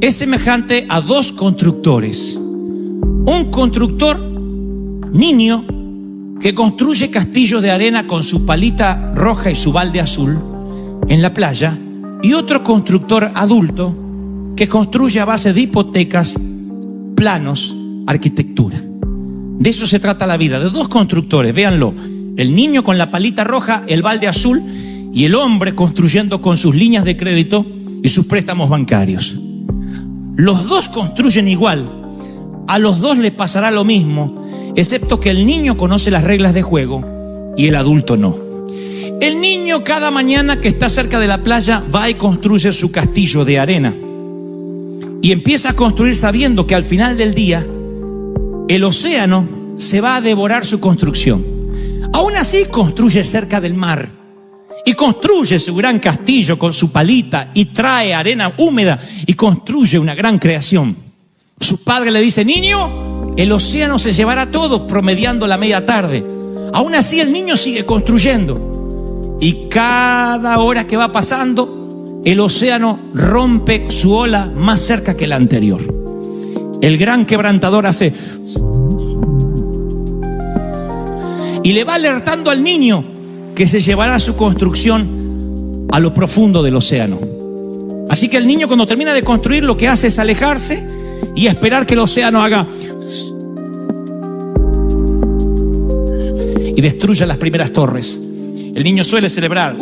es semejante a dos constructores. Un constructor niño que construye castillos de arena con su palita roja y su balde azul en la playa, y otro constructor adulto que construye a base de hipotecas, planos, arquitectura. De eso se trata la vida, de dos constructores, véanlo. El niño con la palita roja, el balde azul, y el hombre construyendo con sus líneas de crédito y sus préstamos bancarios. Los dos construyen igual, a los dos les pasará lo mismo, excepto que el niño conoce las reglas de juego y el adulto no. El niño cada mañana que está cerca de la playa va y construye su castillo de arena y empieza a construir sabiendo que al final del día el océano se va a devorar su construcción. Aún así construye cerca del mar y construye su gran castillo con su palita y trae arena húmeda y construye una gran creación. Su padre le dice, niño, el océano se llevará todo, promediando la media tarde. Aún así el niño sigue construyendo y cada hora que va pasando el océano rompe su ola más cerca que la anterior. El gran quebrantador hace y le va alertando al niño que se llevará su construcción a lo profundo del océano. Así que el niño, cuando termina de construir, lo que hace es alejarse y esperar que el océano haga y destruya las primeras torres. El niño suele celebrar.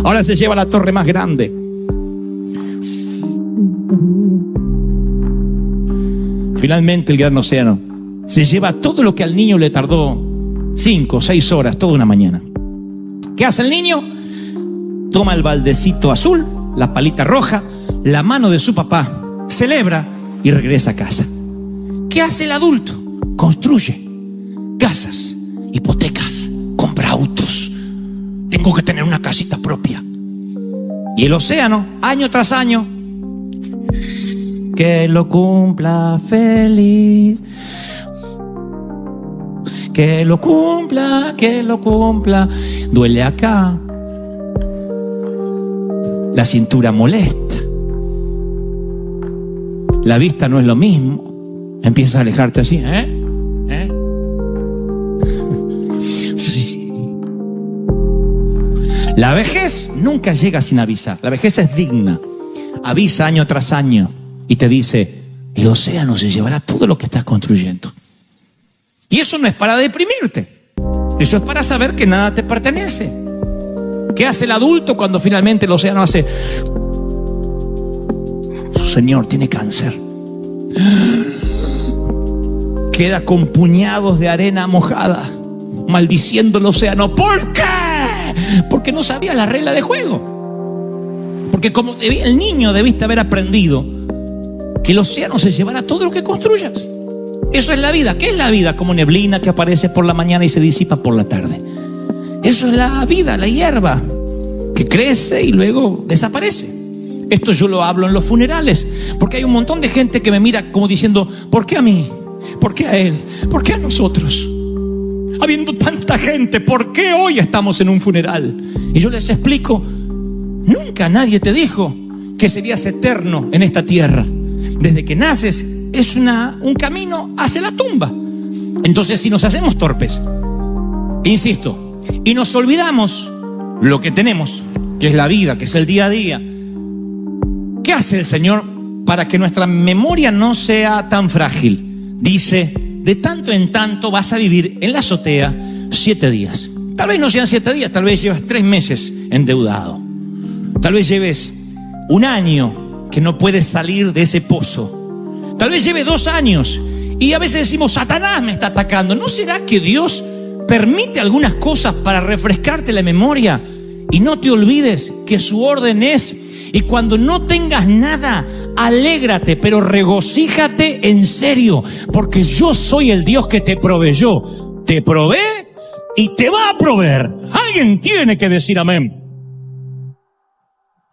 Ahora se lleva la torre más grande. Finalmente el gran océano se lleva todo lo que al niño le tardó 5 o 6 horas, toda una mañana. ¿Qué hace el niño? Toma el baldecito azul, la palita roja, la mano de su papá, celebra y regresa a casa. ¿Qué hace el adulto? Construye casas, hipotecas, compra autos. Tengo que tener una casita propia. Y el océano, año tras año, que lo cumpla feliz. Que lo cumpla, que lo cumpla. Duele acá. La cintura molesta. La vista no es lo mismo. Empiezas a alejarte así, Sí. La vejez nunca llega sin avisar. La vejez es digna. Avisa año tras año y te dice, el océano se llevará todo lo que estás construyendo. Y eso no es para deprimirte. Eso es para saber que nada te pertenece. ¿Qué hace el adulto cuando finalmente el océano hace? Señor, tiene cáncer. Queda con puñados de arena mojada, maldiciendo el océano. ¿Por qué? Porque no sabía la regla de juego. Porque como el niño debiste haber aprendido que el océano se llevará todo lo que construyas. Eso es la vida. ¿Qué es la vida? Como neblina que aparece por la mañana y se disipa por la tarde. Eso es la vida, la hierba que crece y luego desaparece. Esto yo lo hablo en los funerales, porque hay un montón de gente que me mira como diciendo, ¿por qué a mí? ¿Por qué a él? ¿Por qué a nosotros? Habiendo tanta gente, ¿por qué hoy estamos en un funeral? Y yo les explico, nunca nadie te dijo que serías eterno en esta tierra. Desde que naces es un camino hacia la tumba. Entonces, si nos hacemos torpes, insisto, y nos olvidamos lo que tenemos, que es la vida, que es el día a día, ¿qué hace el Señor para que nuestra memoria no sea tan frágil? dice, de tanto en tanto vas a vivir en la azotea 7 días. Tal vez no sean 7 días, tal vez llevas 3 meses endeudado. Tal vez lleves 1 año que no puedes salir de ese pozo. Tal vez lleve 2 años. Y a veces decimos, Satanás me está atacando. ¿No será que Dios permite algunas cosas para refrescarte la memoria? Y no te olvides que su orden es: y cuando no tengas nada, alégrate, pero regocíjate en serio, porque yo soy el Dios que te proveyó. Te provee y te va a proveer. Alguien tiene que decir amén.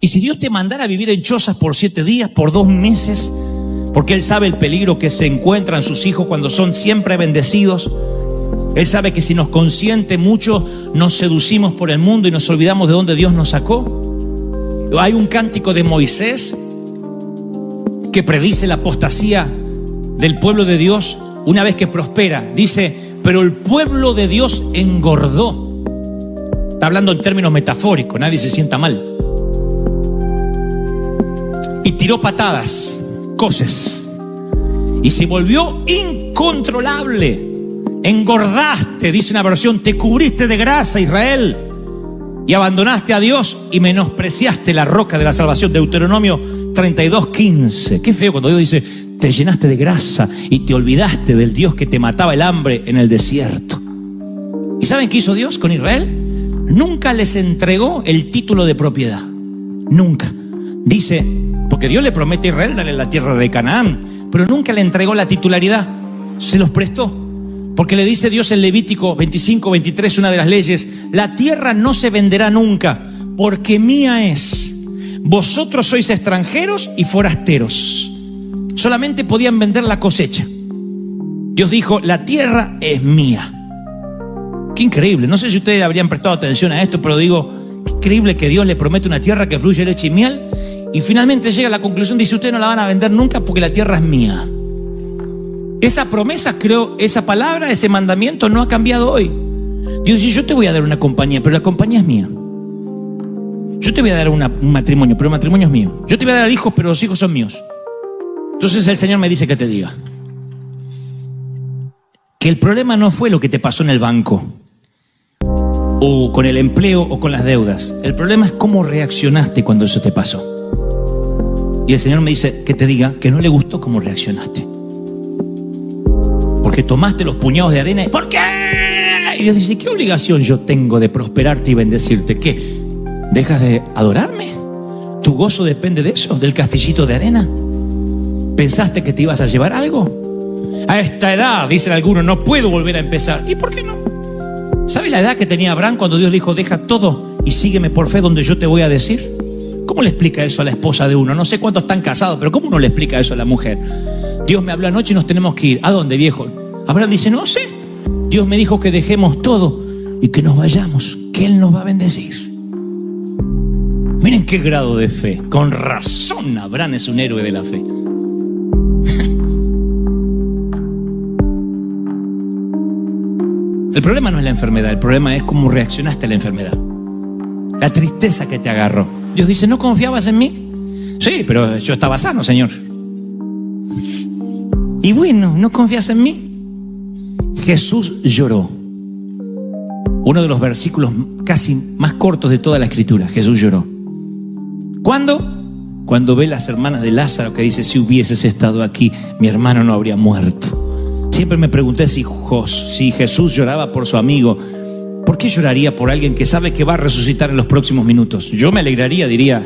Y si Dios te mandara a vivir en chozas por 7 días, por 2 meses, porque Él sabe el peligro que se encuentran sus hijos cuando son siempre bendecidos. Él sabe que si nos consiente mucho, nos seducimos por el mundo y nos olvidamos de dónde Dios nos sacó. Hay un cántico de Moisés que predice la apostasía del pueblo de Dios una vez que prospera. Dice, pero el pueblo de Dios engordó. Está hablando en términos metafóricos, nadie se sienta mal. Y tiró patadas, coces, y se volvió incontrolable. Engordaste, dice una versión, te cubriste de grasa, Israel, y abandonaste a Dios y menospreciaste la roca de la salvación. Deuteronomio 32:15. Qué feo cuando Dios dice, te llenaste de grasa y te olvidaste del Dios que te mataba el hambre en el desierto. ¿Y saben qué hizo Dios con Israel? Nunca les entregó el título de propiedad. Nunca. Dice, porque Dios le promete a Israel darle la tierra de Canaán, pero nunca le entregó la titularidad. Se los prestó. Porque le dice Dios en Levítico 25:23, una de las leyes, la tierra no se venderá nunca, porque mía es. Vosotros sois extranjeros y forasteros. Solamente podían vender la cosecha. Dios dijo, la tierra es mía. Qué increíble. No sé si ustedes habrían prestado atención a esto, pero digo, qué increíble que Dios le promete una tierra que fluye leche y miel, y finalmente llega a la conclusión, dice, ustedes no la van a vender nunca porque la tierra es mía. Esa promesa, creo, esa palabra, ese mandamiento no ha cambiado hoy. Dios dice, yo te voy a dar una compañía, pero la compañía es mía. Yo te voy a dar un matrimonio, pero el matrimonio es mío. Yo te voy a dar hijos, pero los hijos son míos. Entonces el Señor me dice que te diga que el problema no fue lo que te pasó en el banco, o con el empleo, o con las deudas. El problema es cómo reaccionaste cuando eso te pasó. Y el Señor me dice que te diga que no le gustó cómo reaccionaste. Porque tomaste los puñados de arena. ¿Por qué? Y Dios dice, ¿qué obligación yo tengo de prosperarte y bendecirte? ¿Qué? ¿Dejas de adorarme? ¿Tu gozo depende de eso? ¿Del castillito de arena? ¿Pensaste que te ibas a llevar algo? A esta edad, dicen algunos, no puedo volver a empezar. ¿Y por qué no? ¿Sabe la edad que tenía Abraham cuando Dios le dijo, deja todo y sígueme por fe donde yo te voy a decir? ¿Cómo le explica eso a la esposa de uno? No sé cuántos están casados, pero ¿cómo uno le explica eso a la mujer? Dios me habló anoche y nos tenemos que ir. ¿A dónde, viejo? Abraham dice, no sé. Dios me dijo que dejemos todo y que nos vayamos, que Él nos va a bendecir. Miren qué grado de fe. Con razón Abraham es un héroe de la fe. El problema no es la enfermedad, el problema es cómo reaccionaste a la enfermedad. La tristeza que te agarró. Dios dice, ¿no confiabas en mí? Sí, pero yo estaba sano, Señor. Y bueno, ¿no confías en mí? Jesús lloró. Uno de los versículos casi más cortos de toda la Escritura. Jesús lloró. ¿Cuándo? Cuando ve las hermanas de Lázaro que dice, si hubieses estado aquí, mi hermano no habría muerto. Siempre me pregunté si Jesús lloraba por su amigo, ¿por qué lloraría por alguien que sabe que va a resucitar en los próximos minutos? Yo me alegraría, diría,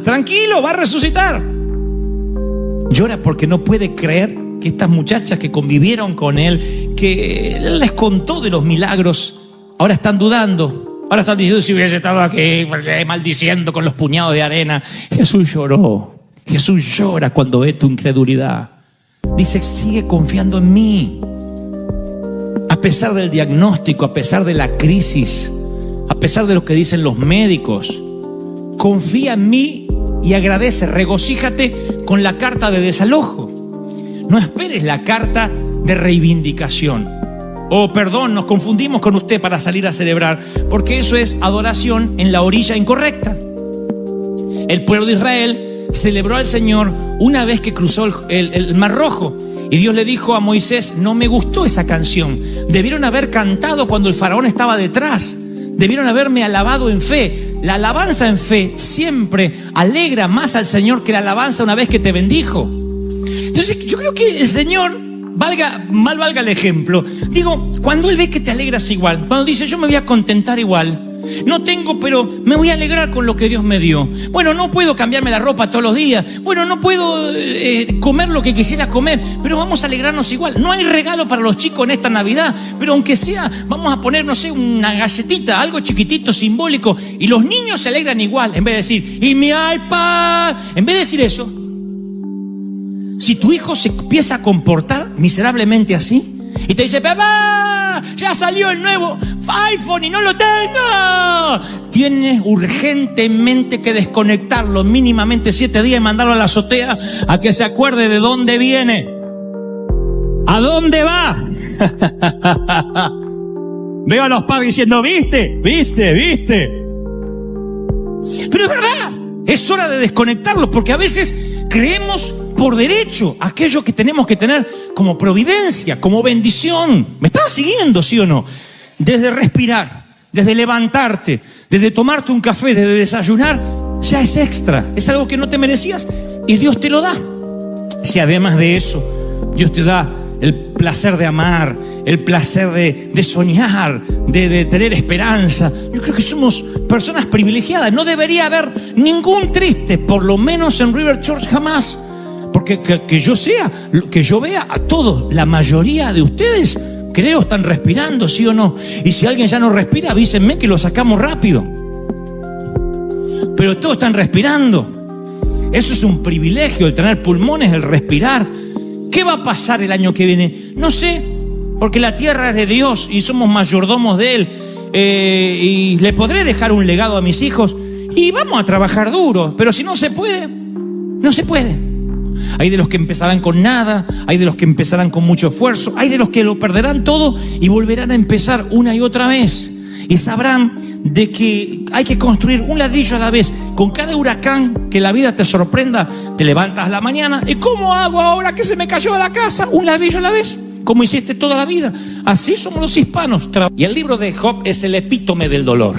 tranquilo, va a resucitar. Llora porque no puede creer que estas muchachas que convivieron con él, que él les contó de los milagros, ahora están dudando. Ahora están diciendo, si hubiese estado aquí, maldiciendo con los puñados de arena. Jesús lloró. Jesús llora cuando ve tu incredulidad. Dice, sigue confiando en mí. A pesar del diagnóstico, a pesar de la crisis, a pesar de lo que dicen los médicos, confía en mí y agradece, regocíjate con la carta de desalojo. No esperes la carta de reivindicación. Oh, perdón, nos confundimos con usted para salir a celebrar, porque eso es adoración en la orilla incorrecta. El pueblo de Israel celebró al Señor una vez que cruzó el Mar Rojo, Y Dios le dijo a Moisés: no me gustó esa canción. Debieron haber cantado cuando el faraón estaba detrás. Debieron haberme alabado en fe. La alabanza en fe siempre alegra más al Señor que la alabanza una vez que te bendijo. Entonces yo creo que el Señor, mal valga el ejemplo, digo, cuando Él ve que te alegras igual, cuando dice: yo me voy a contentar igual, no tengo, pero me voy a alegrar con lo que Dios me dio. Bueno, no puedo cambiarme la ropa todos los días. Bueno, no puedo comer lo que quisiera comer, pero vamos a alegrarnos igual. No hay regalo para los chicos en esta Navidad, pero aunque sea, vamos a poner, no sé, una galletita, algo chiquitito, simbólico, y los niños se alegran igual. En vez de decir: y mi iPad, en vez de decir eso, si tu hijo se empieza a comportar miserablemente así y te dice: papá, ya salió el nuevo iPhone y no lo tengo, tienes urgentemente que desconectarlo mínimamente 7 días y mandarlo a la azotea a que se acuerde de dónde viene, a dónde va. Veo a los padres diciendo: viste. Pero es verdad, es hora de desconectarlos, porque a veces creemos por derecho aquello que tenemos que tener como providencia, como bendición. ¿Me estás siguiendo, sí o no? Desde respirar, desde levantarte, desde tomarte un café, desde desayunar, ya es extra, es algo que no te merecías y Dios te lo da. Si además de eso Dios te da el placer de amar, el placer de soñar, de tener esperanza, yo creo que somos personas privilegiadas. No debería haber ningún triste, por lo menos en River Church jamás. Porque que yo vea a todos, la mayoría de ustedes, creo, están respirando, ¿sí o no? Y si alguien ya no respira, avísenme que lo sacamos rápido. Pero todos están respirando. Eso es un privilegio, el tener pulmones, el respirar. ¿Qué va a pasar el año que viene? No sé, porque la tierra es de Dios y somos mayordomos de Él. Y le podré dejar un legado a mis hijos y vamos a trabajar duro. Pero si no se puede, no se puede. Hay de los que empezarán con nada, hay de los que empezarán con mucho esfuerzo, hay de los que lo perderán todo y volverán a empezar una y otra vez. Y sabrán de que hay que construir un ladrillo a la vez. Con cada huracán que la vida te sorprenda, te levantas a la mañana. ¿Y cómo hago ahora que se me cayó la casa? Un ladrillo a la vez, como hiciste toda la vida. Así somos los hispanos. Y el libro de Job es el epítome del dolor.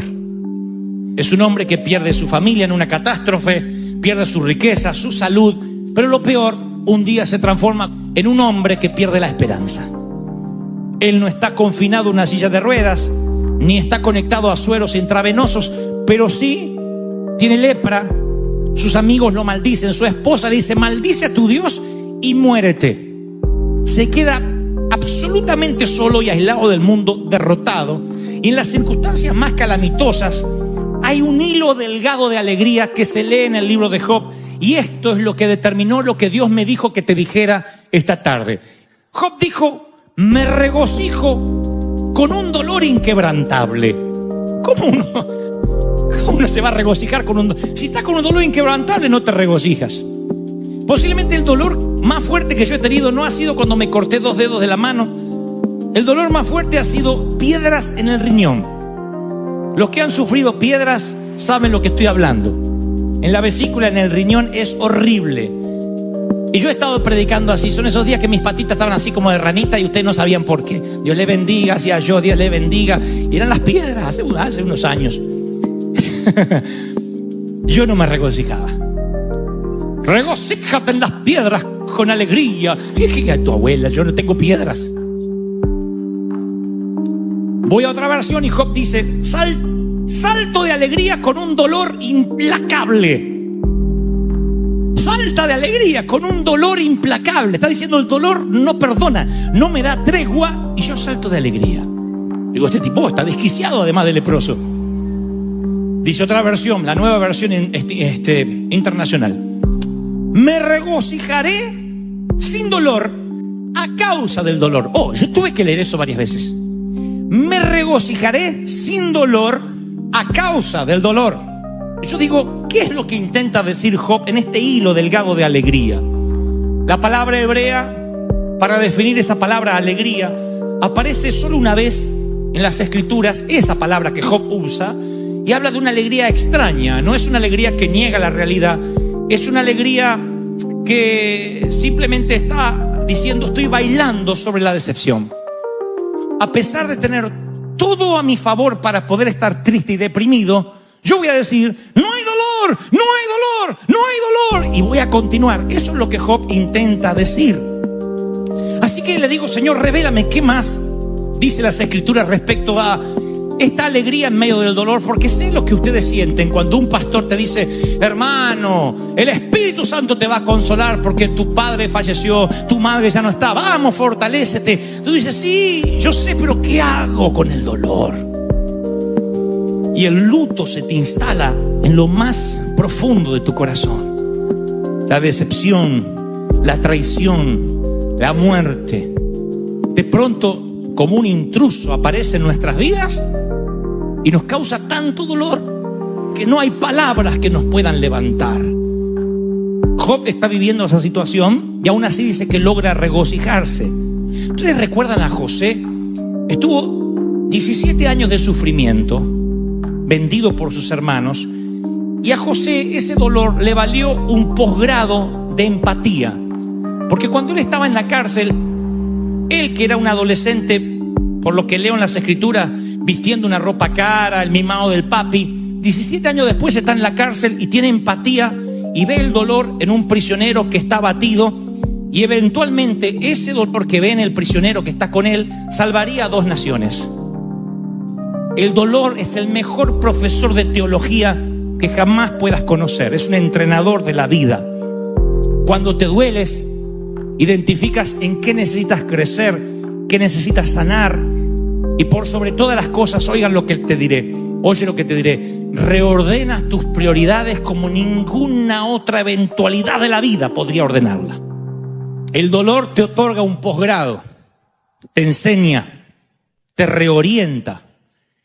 Es un hombre que pierde su familia en una catástrofe, pierde su riqueza, su salud. Pero lo peor, un día se transforma en un hombre que pierde la esperanza. Él no está confinado a una silla de ruedas, ni está conectado a sueros intravenosos, pero sí tiene lepra. Sus amigos lo maldicen, su esposa le dice: maldice a tu Dios y muérete. Se queda absolutamente solo y aislado del mundo, derrotado. Y en las circunstancias más calamitosas hay un hilo delgado de alegría que se lee en el libro de Job. Y esto es lo que determinó lo que Dios me dijo que te dijera esta tarde. Job dijo: me regocijo con un dolor inquebrantable. ¿Cómo uno se va a regocijar con un dolor? Si estás con un dolor inquebrantable, no te regocijas. Posiblemente el dolor más fuerte que yo he tenido no ha sido cuando me corté 2 dedos de la mano. El dolor más fuerte ha sido piedras en el riñón. Los que han sufrido piedras saben lo que estoy hablando. En la vesícula, en el riñón, es horrible. Y yo he estado predicando así. Son esos días que mis patitas estaban así como de ranita y ustedes no sabían por qué. Dios le bendiga, hacía yo, Dios le bendiga. Y eran las piedras hace unos años. Yo no me regocijaba. Regocíjate en las piedras con alegría. Dije a tu abuela: yo no tengo piedras. Voy a otra versión y Job dice: salto de alegría con un dolor implacable. Salta de alegría con un dolor implacable. Está diciendo: el dolor no perdona, no me da tregua y yo salto de alegría. Digo, este tipo está desquiciado, además de leproso. Dice otra versión, la nueva versión internacional: me regocijaré sin dolor a causa del dolor. Yo tuve que leer eso varias veces. Me regocijaré sin dolor a causa del dolor. Yo digo, ¿qué es lo que intenta decir Job en este hilo delgado de alegría? La palabra hebrea para definir esa palabra alegría aparece solo una vez en las Escrituras, esa palabra que Job usa, y habla de una alegría extraña. No es una alegría que niega la realidad, es una alegría que simplemente está diciendo: estoy bailando sobre la decepción. A pesar de tener todo a mi favor para poder estar triste y deprimido, yo voy a decir: no hay dolor, no hay dolor, no hay dolor, y voy a continuar. Eso es lo que Job intenta decir. Así que le digo: Señor, revélame qué más dice las Escrituras respecto a esta alegría en medio del dolor, porque sé lo que ustedes sienten cuando un pastor te dice: hermano, el Espíritu Santo te va a consolar porque tu padre falleció, tu madre ya no está, vamos, fortalécete. Tú dices: sí, yo sé, pero ¿qué hago con el dolor? Y el luto se te instala en lo más profundo de tu corazón. La decepción, la traición, la muerte, de pronto como un intruso aparece en nuestras vidas y nos causa tanto dolor que no hay palabras que nos puedan levantar. Job está viviendo esa situación y aún así dice que logra regocijarse. ¿Ustedes recuerdan a José? Estuvo 17 años de sufrimiento, vendido por sus hermanos, y a José ese dolor le valió un posgrado de empatía, porque cuando él estaba en la cárcel, él, que era un adolescente, por lo que leo en las Escrituras, vistiendo una ropa cara, el mimado del papi, 17 años después está en la cárcel y tiene empatía y ve el dolor en un prisionero que está abatido, y eventualmente ese dolor que ve en el prisionero que está con él salvaría a 2 naciones. El dolor es el mejor profesor de teología que jamás puedas conocer. Es un entrenador de la vida. Cuando te dueles, identificas en qué necesitas crecer, qué necesitas sanar, y por sobre todas las cosas, oigan lo que te diré, oye lo que te diré: reordenas tus prioridades como ninguna otra eventualidad de la vida podría ordenarla. El dolor te otorga un posgrado, te enseña, te reorienta.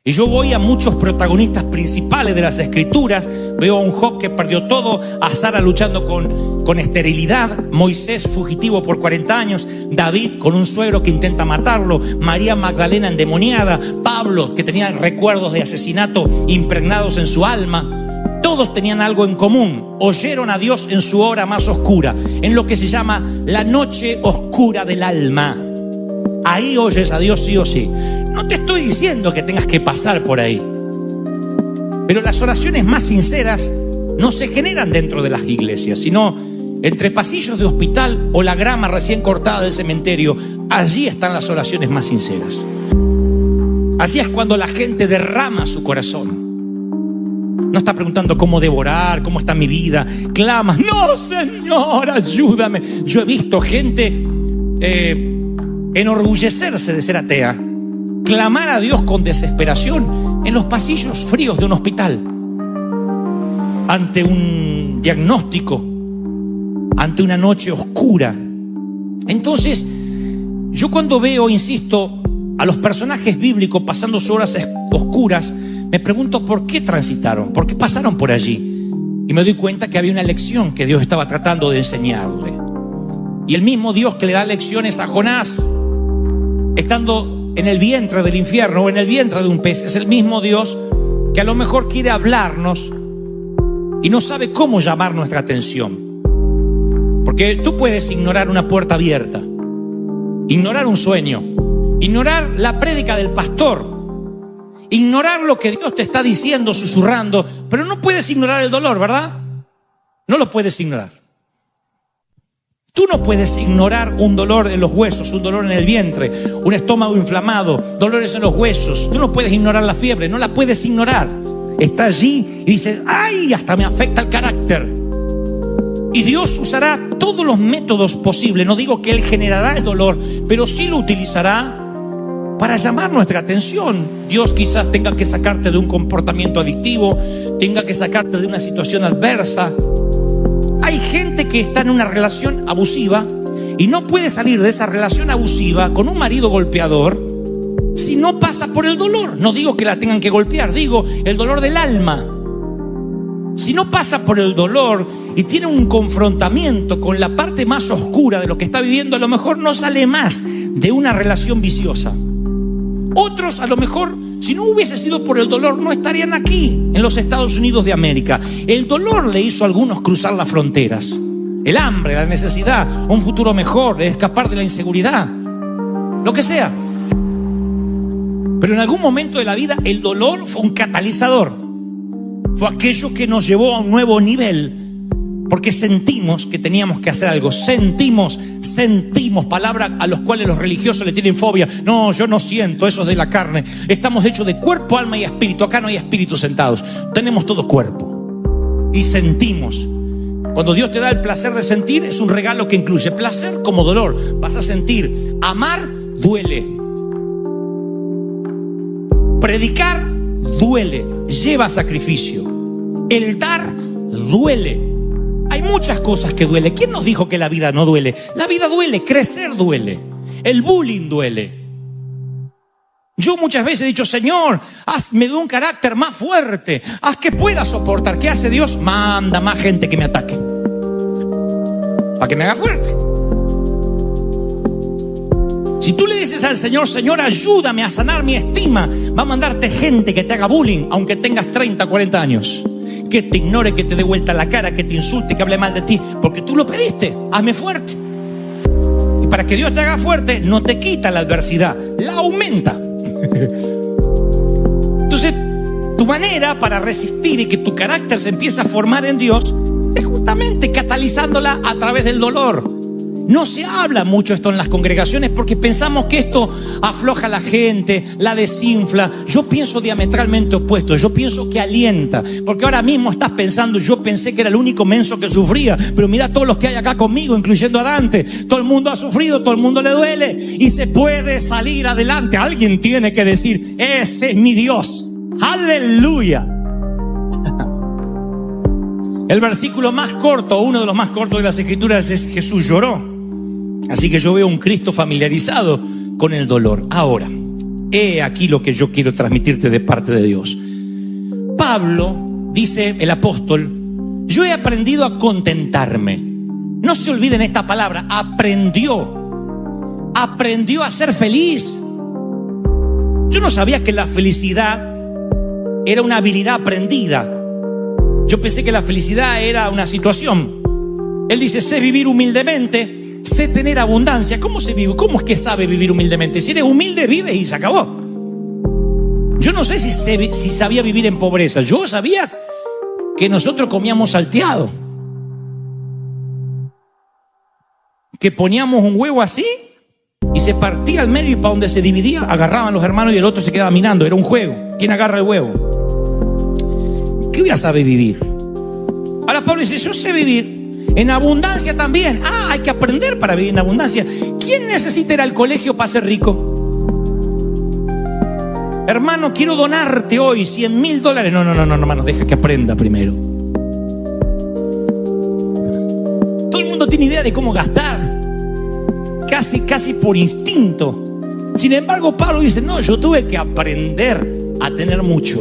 Y yo voy a muchos protagonistas principales de las Escrituras. Veo a un Job que perdió todo, a Sara luchando con esterilidad, Moisés fugitivo por 40 años, David con un suegro que intenta matarlo, María Magdalena endemoniada, Pablo que tenía recuerdos de asesinato impregnados en su alma. Todos tenían algo en común: oyeron a Dios en su hora más oscura, en lo que se llama la noche oscura del alma. Ahí oyes a Dios sí o sí. No te estoy diciendo que tengas que pasar por ahí, pero las oraciones más sinceras no se generan dentro de las iglesias, sino entre pasillos de hospital o la grama recién cortada del cementerio. Allí están las oraciones más sinceras. Allí es cuando la gente derrama su corazón. No está preguntando cómo devorar, cómo está mi vida. Clamas: no, Señor, ayúdame. Yo he visto gente enorgullecerse de ser atea, clamar a Dios con desesperación en los pasillos fríos de un hospital, ante un diagnóstico, ante una noche oscura. Entonces, yo cuando veo, insisto, a los personajes bíblicos pasando sus horas oscuras, me pregunto por qué transitaron, por qué pasaron por allí. Y me doy cuenta que había una lección que Dios estaba tratando de enseñarle. Y el mismo Dios que le da lecciones a Jonás, estando en el vientre del infierno o en el vientre de un pez, es el mismo Dios que a lo mejor quiere hablarnos y no sabe cómo llamar nuestra atención. Porque tú puedes ignorar una puerta abierta, ignorar un sueño, ignorar la prédica del pastor, ignorar lo que Dios te está diciendo, susurrando, pero no puedes ignorar el dolor, ¿verdad? No lo puedes ignorar. Tú no puedes ignorar un dolor en los huesos, un dolor en el vientre, un estómago inflamado, dolores en los huesos. Tú no puedes ignorar la fiebre, no la puedes ignorar. Está allí y dices: ¡ay! Hasta me afecta el carácter. Y Dios usará todos los métodos posibles. No digo que Él generará el dolor, pero sí lo utilizará para llamar nuestra atención. Dios quizás tenga que sacarte de un comportamiento adictivo, tenga que sacarte de una situación adversa. Hay gente que está en una relación abusiva y no puede salir de esa relación abusiva con un marido golpeador si no pasa por el dolor. No digo que la tengan que golpear, digo el dolor del alma. Si no pasa por el dolor y tiene un confrontamiento con la parte más oscura de lo que está viviendo, a lo mejor no sale más de una relación viciosa. Otros, a lo mejor, si no hubiese sido por el dolor, no estarían aquí, en los Estados Unidos de América. El dolor le hizo a algunos cruzar las fronteras. el hambre, la necesidad, un futuro mejor, escapar de la inseguridad, lo que sea. Pero en algún momento de la vida el dolor fue un catalizador. Fue aquello que nos llevó a un nuevo nivel, porque sentimos que teníamos que hacer algo. Sentimos, palabras a las cuales los religiosos le tienen fobia. No, yo no siento, eso es de la carne. Estamos hechos de cuerpo, alma y espíritu. Acá no hay espíritus sentados, tenemos todo cuerpo y sentimos. Cuando Dios te da el placer de sentir, es un regalo que incluye placer como dolor. Vas a sentir. Amar duele. Predicar duele, lleva sacrificio. El dar duele. Hay muchas cosas que duelen. ¿Quién nos dijo que la vida no duele? La vida duele, crecer duele, el bullying duele. Yo muchas veces he dicho: Señor, hazme de un carácter más fuerte, haz que pueda soportar. ¿Qué hace Dios? Manda más gente que me ataque, para que me haga fuerte. Si tú le dices al Señor: Señor, ayúdame a sanar mi estima, va a mandarte gente que te haga bullying, aunque tengas 30, 40 años. Que te ignore, que te dé vuelta la cara, que te insulte, que hable mal de ti, porque tú lo pediste. Hazme fuerte. Y para que Dios te haga fuerte, no te quita la adversidad, la aumenta. Entonces, tu manera para resistir y que tu carácter se empiece a formar en Dios es justamente catalizándola a través del dolor. No se habla mucho esto en las congregaciones porque pensamos que esto afloja a la gente, la desinfla. Yo pienso diametralmente opuesto. Yo pienso que alienta. Porque ahora mismo estás pensando: yo pensé que era el único menso que sufría, pero mira todos los que hay acá conmigo, incluyendo a Dante. Todo el mundo ha sufrido, todo el mundo le duele, y se puede salir adelante. Alguien tiene que decir: ese es mi Dios. ¡Aleluya! El versículo más corto, uno de los más cortos de las Escrituras, es: Jesús lloró. Así que yo veo un Cristo familiarizado con el dolor. Ahora, he aquí lo que yo quiero transmitirte de parte de Dios. Pablo, dice el apóstol: yo he aprendido a contentarme. No se olviden esta palabra, aprendió a ser feliz. Yo no sabía que la felicidad era una habilidad aprendida. Yo pensé que la felicidad era una situación. Él dice: sé vivir humildemente, sé tener abundancia. ¿Cómo se vive? ¿Cómo es que sabe vivir humildemente? Si eres humilde, vives y se acabó. Yo no sé si sabía vivir en pobreza. Yo sabía que nosotros comíamos salteado, que poníamos un huevo así y se partía al medio, y para donde se dividía agarraban los hermanos y el otro se quedaba mirando. Era un juego. ¿Quién agarra el huevo? ¿Qué voy a saber vivir? Ahora Pablo dice: yo sé vivir en abundancia también. Hay que aprender para vivir en abundancia. ¿Quién necesita ir al colegio para ser rico? Hermano, quiero donarte hoy $100,000. No, hermano, deja que aprenda primero. Todo el mundo tiene idea de cómo gastar, casi por instinto. Sin embargo, Pablo dice: no, yo tuve que aprender a tener mucho.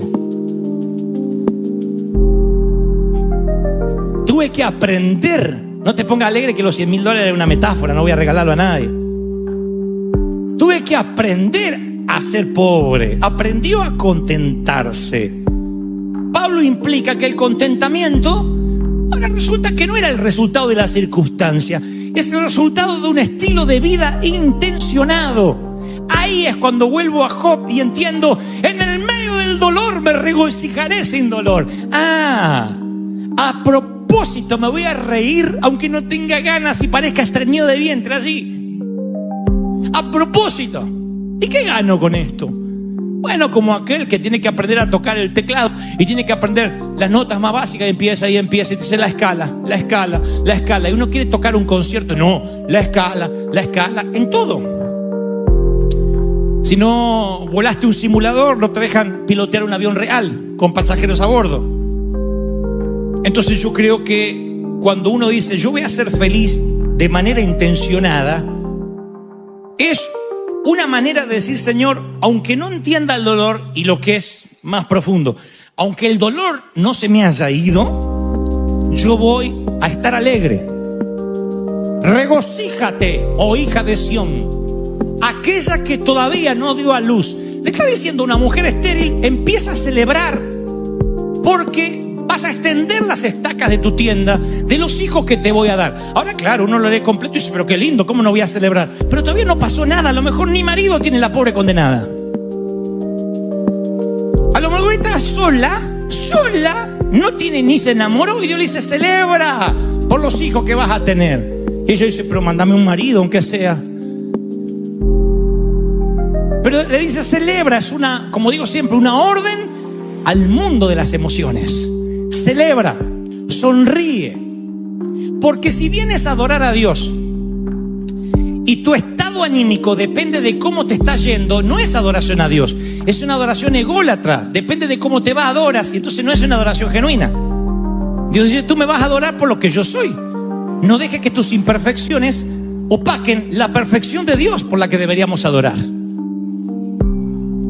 Tuve que aprender. No te pongas alegre que los $100,000 es una metáfora, no voy a regalarlo a nadie. Tuve que aprender a ser pobre. Aprendió a contentarse. Pablo implica que el contentamiento ahora resulta que no era el resultado de la circunstancia, es el resultado de un estilo de vida intencionado. Ahí es cuando vuelvo a Job y entiendo: en el medio del dolor me regocijaré sin dolor. A propósito me voy a reír aunque no tenga ganas y parezca estreñido de vientre allí. A propósito. ¿Y qué gano con esto? Bueno, como aquel que tiene que aprender a tocar el teclado y tiene que aprender las notas más básicas, y empieza y dice: la escala. Y uno quiere tocar un concierto. No, la escala, en todo. Si no volaste un simulador, no te dejan pilotear un avión real con pasajeros a bordo. Entonces yo creo que cuando uno dice: yo voy a ser feliz de manera intencionada, es una manera de decir: Señor, aunque no entienda el dolor y lo que es más profundo, aunque el dolor no se me haya ido, yo voy a estar alegre. Regocíjate, oh hija de Sión, aquella que todavía no dio a luz. Le está diciendo a una mujer estéril: empieza a celebrar, porque va a vas a extender las estacas de tu tienda de los hijos que te voy a dar. Ahora, claro, uno lo lee completo y dice, pero qué lindo, ¿cómo no voy a celebrar? Pero todavía no pasó nada, a lo mejor ni marido tiene la pobre condenada. A lo mejor está sola, no tiene ni se enamoró y Dios le dice, celebra por los hijos que vas a tener. Y ella dice, pero mándame un marido, aunque sea. Pero le dice, celebra, es una, como digo siempre, una orden al mundo de las emociones. Celebra, sonríe. Porque si vienes a adorar a Dios y tu estado anímico depende de cómo te está yendo, no es adoración a Dios, es una adoración ególatra. Depende de cómo te va, adoras, y entonces no es una adoración genuina. Dios dice, tú me vas a adorar por lo que yo soy. No dejes que tus imperfecciones opaquen la perfección de Dios por la que deberíamos adorar.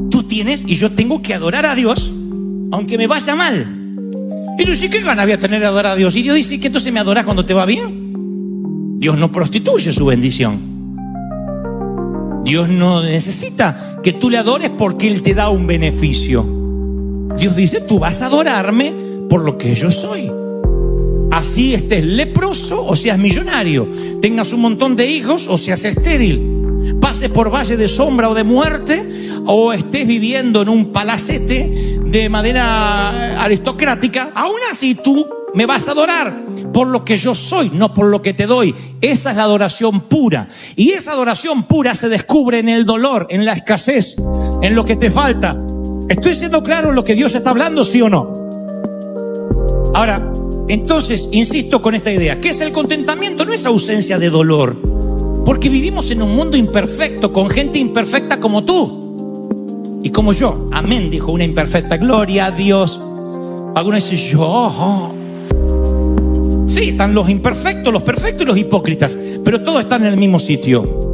Tú tienes y yo tengo que adorar a Dios aunque me vaya mal. Y tú dices, ¿qué gana voy a tener de adorar a Dios? Y Dios dice, ¿que entonces me adorás cuando te va bien? Dios no prostituye su bendición. Dios no necesita que tú le adores porque Él te da un beneficio. Dios dice, tú vas a adorarme por lo que yo soy. Así estés leproso o seas millonario, tengas un montón de hijos o seas estéril, pases por valle de sombra o de muerte, o estés viviendo en un palacete de manera aristocrática, aún así tú me vas a adorar por lo que yo soy, no por lo que te doy. Esa es la adoración pura. Y esa adoración pura se descubre en el dolor, en la escasez, en lo que te falta. ¿Estoy siendo claro en lo que Dios está hablando, sí o no? Ahora, entonces, insisto con esta idea. ¿Qué es el contentamiento? No es ausencia de dolor. Porque vivimos en un mundo imperfecto, con gente imperfecta como tú y como yo. Amén, dijo una imperfecta. Gloria a Dios. Algunos dicen, yo. Sí, están los imperfectos, los perfectos y los hipócritas, pero todos están en el mismo sitio.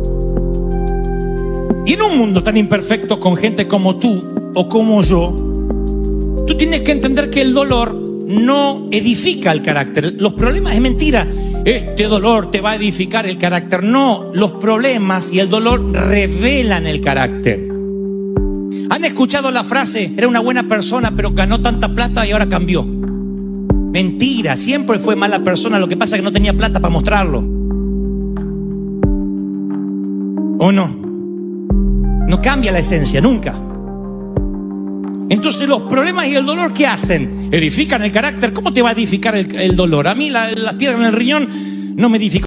Y en un mundo tan imperfecto, con gente como tú o como yo, tú tienes que entender que el dolor no edifica el carácter. Los problemas, es mentira, este dolor te va a edificar el carácter. No, los problemas y el dolor revelan el carácter. ¿Han escuchado la frase, era una buena persona pero ganó tanta plata y ahora cambió? Mentira, siempre fue mala persona, lo que pasa es que no tenía plata para mostrarlo. ¿O no? No cambia la esencia, nunca. Entonces los problemas y el dolor, ¿qué hacen? Edifican el carácter. ¿Cómo te va a edificar el dolor? A mí las piedras en el riñón no me edifican.